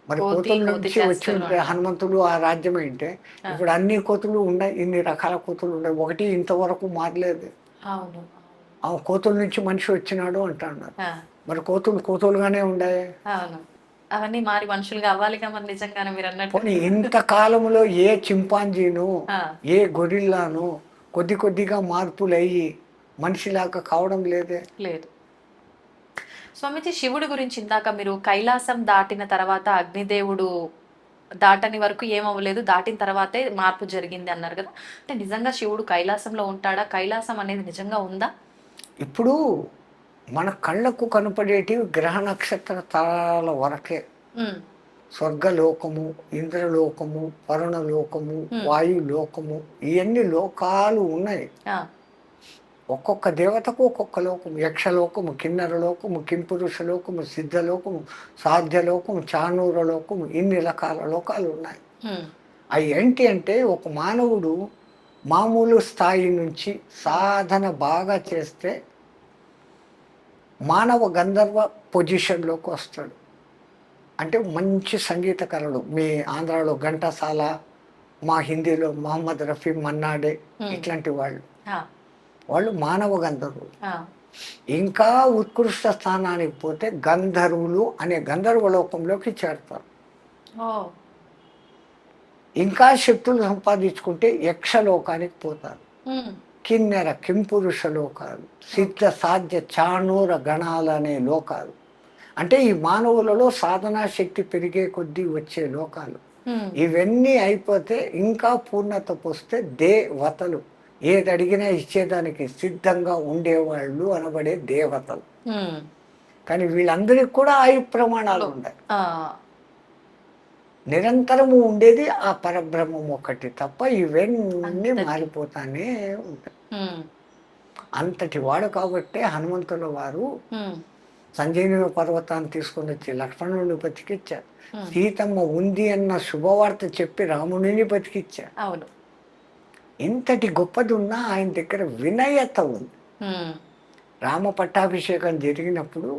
మరి కోతుల నుంచి వచ్చి ఉంటే హనుమంతుడు ఆ రాజ్యం ఏంటే ఇప్పుడు అన్ని కోతులు ఉన్నాయి, ఇన్ని రకాల కోతులు ఉన్నాయి, ఒకటి ఇంతవరకు మారలేదు. ఆ కోతుల నుంచి మనిషి వచ్చినాడు అంటున్నారు. మరి కోతులుగానే ఉండాయి, అవన్నీ మారి మనుషులుగా అవ్వాలిగా మరి నిజంగానే మీరు అన్నట్టు. ఇంత కాలంలో ఏ చింపాంజీను ఏ గొరిల్లాను కొద్దిగా మార్పులు అయ్యి మనిషిలాగా కావడం లేదు. స్వామిజీ, శివుడి గురించి ఇందాక మీరు కైలాసం దాటిన తర్వాత అగ్నిదేవుడు దాటని వరకు ఏమవ్వలేదు, దాటిన తర్వాతే మార్పు జరిగింది అన్నారు కదా. అంటే నిజంగా శివుడు కైలాసంలో ఉంటాడా? కైలాసం అనేది నిజంగా ఉందా? ఇప్పుడు మన కళ్ళకు కనపడేటివి గ్రహ నక్షత్ర తారాల వరకే. స్వర్గలోకము, ఇంద్రలోకము, వరుణలోకము, వాయులోకము, ఇవన్నీ లోకాలు ఉన్నాయి. ఒక్కొక్క దేవతకు ఒక్కొక్క లోకము. యక్షలోకము, కిన్నరలోకము, కింపురుషలోకము, సిద్ధలోకము, సాధ్యలోకము, చానూరలోకము, ఇన్ని రకాల లోకాలు ఉన్నాయి. అవి ఏంటి అంటే ఒక మానవుడు మామూలు స్థాయి నుంచి సాధన బాగా చేస్తే మానవ గంధర్వ పొజిషన్లోకి వస్తాడు. అంటే మంచి సంగీతకారుడు, మీ ఆంధ్రాలో ఘంటసాల, మా హిందీలో మహమ్మద్ రఫీ, మన్నాడే, ఇట్లాంటి వాళ్ళు మానవ గంధర్వులు. ఇంకా ఉత్కృష్ట స్థానానికి పోతే గంధర్వులు అనే గంధర్వలోకంలోకి చేరతారు. ఇంకా శక్తులు సంపాదించుకుంటే యక్షలోకానికి పోతారు. కిన్నెర, కింపురుష లోకాలు, సిద్ధ, సాధ్య, చాణూర గణాలు అనే లోకాలు. అంటే ఈ మానవులలో సాధనా శక్తి పెరిగే కొద్దీ వచ్చే లోకాలు. ఇవన్నీ అయిపోతే ఇంకా పూర్ణత పోస్తే దేవతలు, ఏది అడిగినా ఇచ్చేదానికి సిద్ధంగా ఉండేవాళ్ళు అనబడే దేవతలు. కానీ వీళ్ళందరికీ కూడా ఆయు ప్రమాణాలు ఉన్నాయి. నిరంతరము ఉండేది ఆ పరబ్రహ్మం ఒకటి తప్ప ఇవన్నీ మారిపోతానే ఉంటాయి. అంతటి వాడు కాబట్టి హనుమంతుల వారు సంజీవని పర్వతాన్ని తీసుకొని వచ్చి లక్ష్మణుని బతికిచ్చారు. సీతమ్మ ఉంది అన్న శుభవార్త చెప్పి రాముడిని బతికిచ్చారు. ఇంతటి గొప్పది ఉన్నా ఆయన దగ్గర వినయత ఉంది. రామ పట్టాభిషేకం జరిగినప్పుడు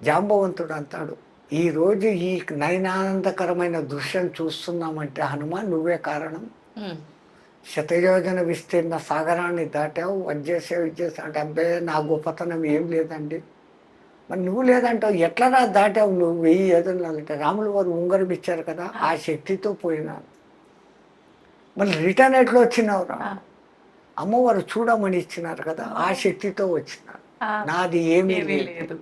జాంబవంతుడు అంటాడు, ఈరోజు ఈ నయనానందకరమైన దృశ్యం చూస్తున్నామంటే హనుమాన్ నువ్వే కారణం. శతయోజన విస్తీర్ణ సాగరాన్ని దాటావు, వచ్చేసావు, ఇచ్చేసావు అంటే అబ్బాయి నా గొప్పతనం ఏం లేదండి, మరి నువ్వు లేదంటావు, ఎట్లా దాటావు నువ్వు 1000 యోజనాలంటే? రాములు వారు ఉంగరం ఇచ్చారు కదా, ఆ శక్తితో పోయినాను. మళ్ళీ రిటర్న్ ఎట్లా వచ్చినావురా? అమ్మవారు చూడమని ఇచ్చినారు కదా, ఆ శక్తితో వచ్చినారు. నాది ఏమీ లేదు.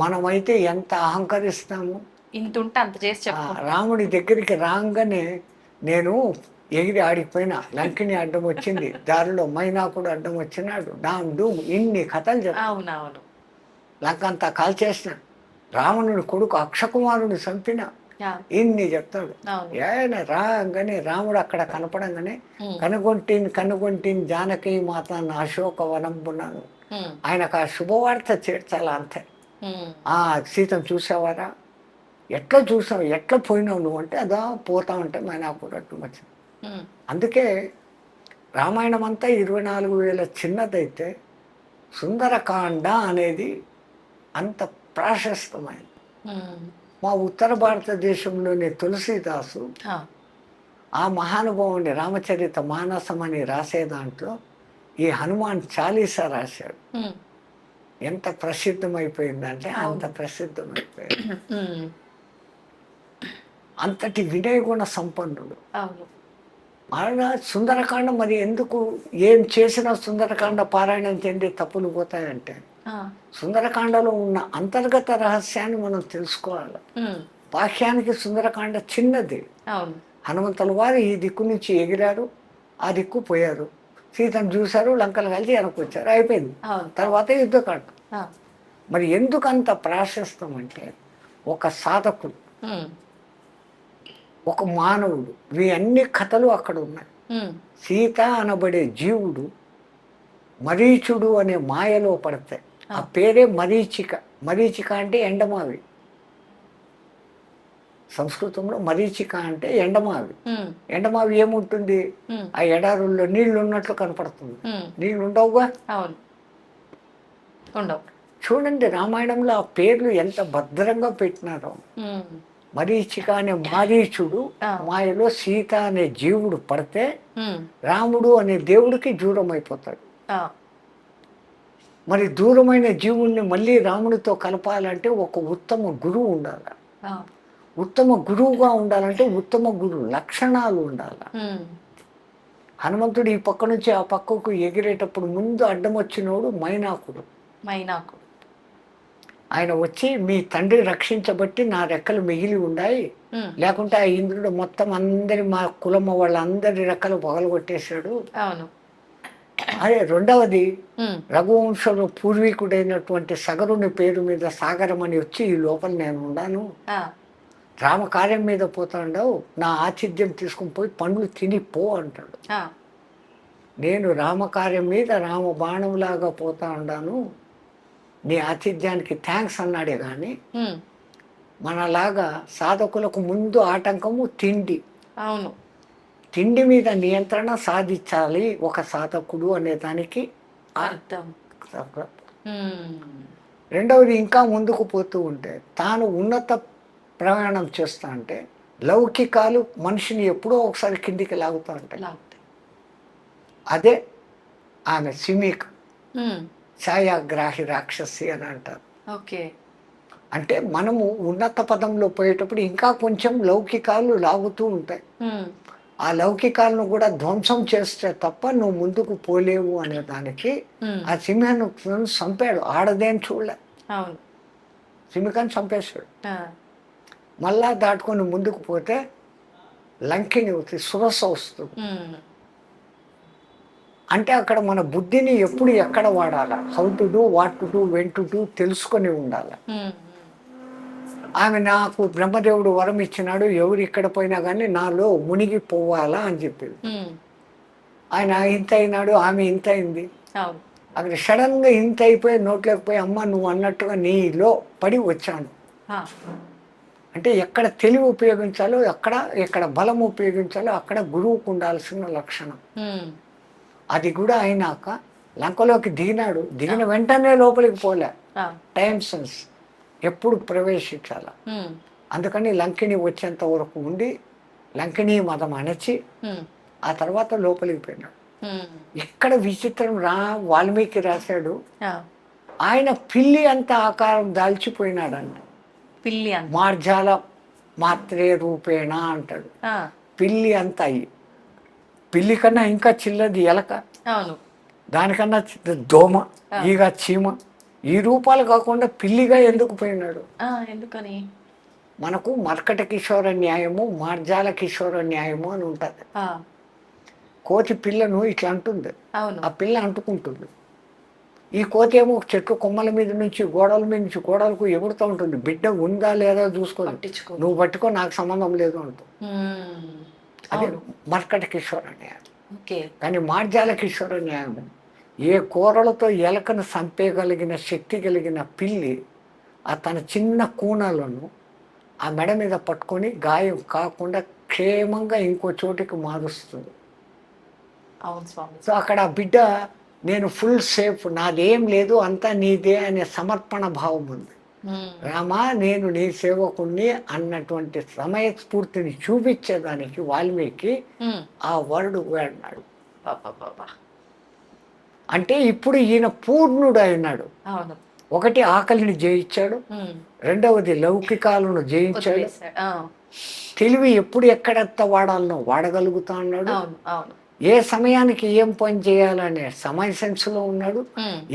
మనమైతే ఎంత అహంకరిస్తాము. ఇంత ఉంటే అంత చేసి చెప్పు. రాముడి దగ్గరికి రాగానే నేను ఎగిరి ఆడిపోయినా, లంకిని అడ్డం వచ్చింది, దారిలో మైనాకుడు అడ్డం వచ్చినాడు, డామ్ డూమ్ ఇన్ని కథలు చెప్తా. అవునవును. లంక అంతా కాల్చేసిన, రావణుడి కొడుకు అక్షకుమారుని చంపిన, ఇన్ని చెప్తాడు. ఆయన రాగానే రాముడు అక్కడ కనపడంగానే కనుగొంటిని జానకి మాత అశోక వనంబున్నాను. ఆయనకు ఆ శుభవార్త చేర్చాల అంతే. సీతను చూసావారా, ఎట్లా చూసావు, ఎట్లా పోయినావు నువ్వు అంటే, అదా పోతా ఉంటే మైనాకుడు అడ్డం వచ్చింది. అందుకే రామాయణం అంతా 24,000 చిన్నదైతే సుందరకాండ అనేది అంత ప్రాశస్తమైంది. మా ఉత్తర భారతదేశంలోని తులసీదాసు ఆ మహానుభావుని రామచరిత మానసం అని రాసే దాంట్లో ఈ హనుమాన్ చాలీసా రాశాడు. ఎంత ప్రసిద్ధమైపోయిందంటే అంత ప్రసిద్ధమైపోయింది. అంతటి వినయ గుణ సంపన్నుడు. మరణ సుందరకాండ మరి ఎందుకు ఏం చేసినా సుందరకాండ పారాయణం చెంది తప్పులు పోతాయంటే, సుందరకాండలో ఉన్న అంతర్గత రహస్యాన్ని మనం తెలుసుకోవాలి. బాహ్యానికి సుందరకాండ చిన్నది. హనుమంతుల వారు ఈ దిక్కు నుంచి ఎగిరారు, ఆ దిక్కు పోయారు, సీతను చూశారు, లంకలు కలిసి వెనక్కి వచ్చారు, అయిపోయింది. తర్వాత యుద్ధకాండ. మరి ఎందుకు అంత ప్రాశస్తం అంటే, ఒక సాధకుడు, ఒక మానవుడు, ఇవి అన్ని కథలు అక్కడ ఉన్నాయి. సీత అనబడే జీవుడు మరీచుడు అనే మాయలో పడతాయి. ఆ పేరే మరీచిక. మరీచిక అంటే ఎండమావి. సంస్కృతంలో మరీచిక అంటే ఎండమావి. ఎండమావి ఏముంటుంది, ఆ ఎడారుల్లో నీళ్లు ఉన్నట్లు కనపడుతుంది. నీళ్లు ఉండవుగా. చూడండి రామాయణంలో ఆ పేర్లు ఎంత భద్రంగా పెట్టినారో. మరీచిక అనే మారీచుడు మాయలో సీత అనే జీవుడు పడితే రాముడు అనే దేవుడికి దూరం అయిపోతాడు. మరి దూరమైన జీవుణ్ణి మళ్ళీ రాముడితో కలపాలంటే ఒక ఉత్తమ గురువు ఉండాలి. ఉత్తమ గురువుగా ఉండాలంటే ఉత్తమ గురువు లక్షణాలు ఉండాలి. హనుమంతుడు ఈ పక్క నుంచి ఆ పక్కకు ఎగిరేటప్పుడు ముందు అడ్డం వచ్చినోడు మైనాకుడు. ఆయన వచ్చి, మీ తండ్రి రక్షించబట్టి నా రెక్కలు మిగిలి ఉన్నాయి, లేకుంటే ఆ ఇంద్రుడు మొత్తం అందరి మా కులమ్మ వాళ్ళందరి రెక్కలు పగలగొట్టేశాడు. అదే రెండవది, రఘువంశంలో పూర్వీకుడైనటువంటి సగరుని పేరు మీద సాగరం అని వచ్చి ఈ లోపల నేను ఉన్నాను, రామకార్యం మీద పోతాండవు, నా ఆతిథ్యం తీసుకుని పోయి పండ్లు తిని పో అంటాడు. నేను రామకార్యం మీద రామ బాణంలాగా పోతా ఉన్నాను, నీ ఆతిథ్యానికి థ్యాంక్స్ అన్నాడే కానీ మనలాగా సాధకులకు ముందు ఆటంకము తిండి. తిండి మీద నియంత్రణ సాధించాలి ఒక సాధకుడు అనే దానికి అర్థం. రెండవది, ఇంకా ముందుకు పోతూ ఉంటే తాను ఉన్నత ప్రయాణం చేస్తా అంటే లౌకికాలు మనిషిని ఎప్పుడో ఒకసారి కిందికి లాగుతూ ఉంటాయి. అదే ఆమె సిమిక, ఛాయాగ్రాహి రాక్షసి అని అంటారు. అంటే మనము ఉన్నత పదంలో పోయేటప్పుడు ఇంకా కొంచెం లౌకికాలు లాగుతూ ఉంటాయి. ఆ లౌకికాలను కూడా ధ్వంసం చేస్తే తప్ప నువ్వు ముందుకు పోలేవు అనే దానికి ఆ సింహను చంపాడు. ఆడదేం చూడలే, సింహికని చంపేశాడు. మళ్ళా దాటుకొని ముందుకు పోతే లంకిని సురస వస్తుంది. అంటే అక్కడ మన బుద్ధిని ఎప్పుడు ఎక్కడ వాడాలా, how to do, what to do, when to do తెలుసుకొని ఉండాలి. ఆమె నాకు బ్రహ్మదేవుడు వరం ఇచ్చినాడు, ఎవరు ఇక్కడ పోయినా కానీ నాలో మునిగిపోవాలా అని చెప్పింది. ఆయన ఇంత అయినాడు, ఆమె ఇంత అయింది. అక్కడ సడన్గా ఇంత అయిపోయి నోట్లోకి పోయి, అమ్మ నువ్వు అన్నట్టుగా నీలో పడి వచ్చాను అంటే ఎక్కడ తెలివి ఉపయోగించాలో, ఎక్కడ బలం ఉపయోగించాలో అక్కడ గురువుకు ఉండాల్సిన లక్షణం. అది కూడా అయినాక లంకలోకి దిగినాడు. దిగిన వెంటనే లోపలికి పోలే, టైం సెన్స్ ఎప్పుడు ప్రవేశించాల. అందుకని లంకిని వచ్చేంత వరకు ఉండి లంకిని మతం అణచి ఆ తర్వాత లోపలికి పోయినాడు. ఇక్కడ విచిత్రం వాల్మీకి రాశాడు, ఆయన పిల్లి అంత ఆకారం దాల్చిపోయినాడంట. పిల్లి అంత మార్జాల మాత్రే రూపేణ అంటాడు. పిల్లి అంత అయ్యి, పిల్లి కన్నా ఇంకా చిన్నది ఎలక, అవును దానికన్నా దోమ, ఈగ, చీమ, ఈ రూపాలు కాకుండా పిల్లిగా ఎందుకు పోయినాడు? ఎందుకని? మనకు మర్కట కిషోర న్యాయము, మార్జాల కిషోర న్యాయము అని ఉంటుంది. కోతి పిల్లను ఇట్లా అంటుంది, ఆ పిల్ల అంటుకుంటుంది. ఈ కోతి ఏమో చెట్టు కొమ్మల మీద నుంచి గోడల మీద నుంచి గోడలకు ఎగురుతూ ఉంటుంది. బిడ్డ ఉందా లేదా చూసుకో, నువ్వు పట్టుకో, నాకు సంబంధం లేదు అంటుంది. అది మర్కట కిషోర న్యాయం. కానీ మార్జాల కిషోర న్యాయం, ఏ కూరలతో ఎలకను చంపేయగలిగిన శక్తి కలిగిన పిల్లి తన చిన్న కూనలను ఆ మెడ మీద పట్టుకొని గాయం కాకుండా క్షేమంగా ఇంకో చోటికి మారుస్తుంది. సో అక్కడ ఆ బిడ్డ నేను ఫుల్ సేఫ్, నాదేం లేదు, అంతా నీదే అనే సమర్పణ భావం ఉంది. రామా నేను నీ సేవకుణ్ణి అన్నటువంటి సమయస్ఫూర్తిని చూపించేదానికి వాల్మీకి ఆ వర్డ్ వాడినాడు. అంటే ఇప్పుడు ఈయన పూర్ణుడు అయినాడు. ఒకటి ఆకలిని జయించాడు, రెండవది లౌకికాలను జయించాడు, తెలివి ఎప్పుడు ఎక్కడెత్త వాడాలనో వాడగలుగుతా అన్నాడు, ఏ సమయానికి ఏం పని చేయాలనే సమయ సెన్స్లో ఉన్నాడు.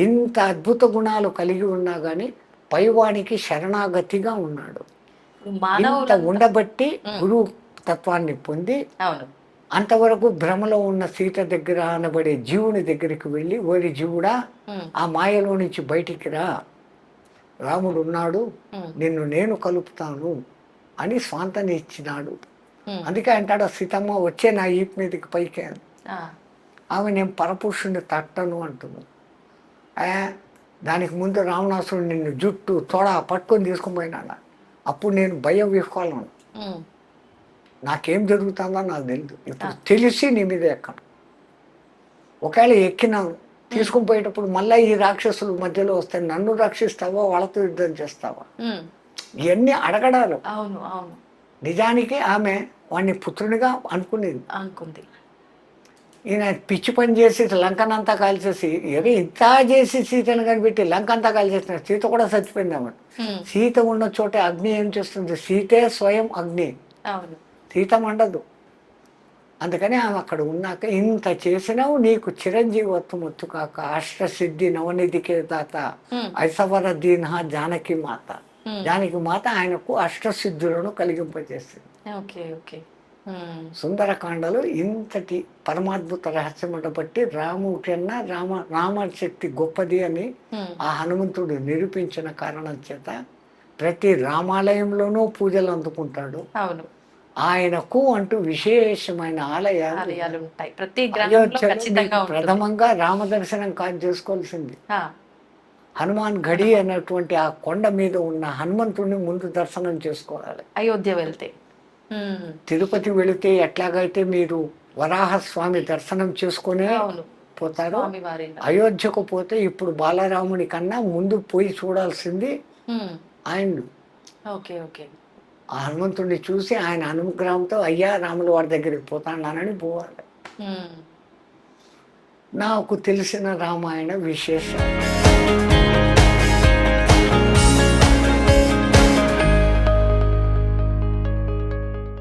ఇంత అద్భుత గుణాలు కలిగి ఉన్నా కానీ పైవానికి శరణాగతిగా ఉన్నాడు. ఇంత ఉండబట్టి గురువు తత్వాన్ని పొంది అంతవరకు భ్రమలో ఉన్న సీత దగ్గర అనబడే జీవుని దగ్గరికి వెళ్ళి, ఓరి జీవుడా ఆ మాయలో నుంచి బయటికి రా, రాముడు ఉన్నాడు, నిన్ను నేను కలుపుతాను అని స్వాంతని ఇచ్చినాడు. అందుకే అంటాడు, సీతమ్మ వచ్చే నా ఈపు మీదకి పైకి. ఆమె నేను పరపురుషుని తట్టను అంటున్నాను. దానికి ముందు రావణాసురుడు నిన్ను జుట్టు తొడ పట్టుకొని తీసుకుని పోయినా, అప్పుడు నేను భయం విహ్వాలను, నాకేం జరుగుతుందో నాకు తెలియదు. ఇప్పుడు తెలిసి నీ మీద ఎక్కను. ఒకవేళ ఎక్కినాను, తీసుకుని పోయేటప్పుడు మళ్ళీ ఈ రాక్షసులు మధ్యలో వస్తాయి, నన్ను రక్షిస్తావా వాళ్ళతో యుద్ధం చేస్తావా, ఇవన్నీ అడగడాలు. నిజానికి ఆమె వాడిని పుత్రునిగా అనుకుంది. ఈయన పిచ్చి పని చేసి లంకనంతా కాల్చేసి, ఏదో ఇంత చేసి సీతను కనిపెట్టి లంకంతా కాల్చేసిన, సీత కూడా చచ్చిపోయింది అన్నమాట. సీత ఉన్న చోట అగ్ని ఏం చేస్తుంది? సీతే స్వయం అగ్ని, సీత మండదు. అందుకని ఆమె అక్కడ ఉన్నాక, ఇంత చేసినావు నీకు చిరంజీవత్వం ఒత్తు కాక, అష్టసిద్ధి నవనిధికే దాత ఐసవర దీన జానకి మాత. జానకి మాత ఆయనకు అష్టసిద్ధులను కలిగింపజేస్తుంది. సుందరకాండలో ఇంతటి పరమాద్భుత రహస్యం బట్టి రాముడి కన్నా రామశక్తి గొప్పది అని ఆ హనుమంతుడు నిరూపించిన కారణం చేత ప్రతి రామాలయంలోనూ పూజలు అందుకుంటాడు. ఆయనకు అంటూ విశేషమైన ఆలయాలు ఉంటాయి. ప్రథమంగా రామ దర్శనం కాదు చేసుకోవాల్సింది. హనుమాన్ గడి అనేటువంటి ఆ కొండ మీద ఉన్న హనుమంతుడిని ముందు దర్శనం చేసుకోవాలి. అయోధ్య వెళ్తే, తిరుపతి వెళితే ఎట్లాగైతే మీరు వరాహస్వామి దర్శనం చేసుకునే పోతారో, అయోధ్యకు పోతే ఇప్పుడు బాలరాముని కన్నా ముందు పోయి చూడాల్సింది ఆయన. ఆ హనుమంతుడిని చూసి ఆయన అనుగ్రహంతో అయ్యా రాములు వారి దగ్గరికి పోతానని పోవాలి. నాకు తెలిసిన రామాయణ విశేషాలు.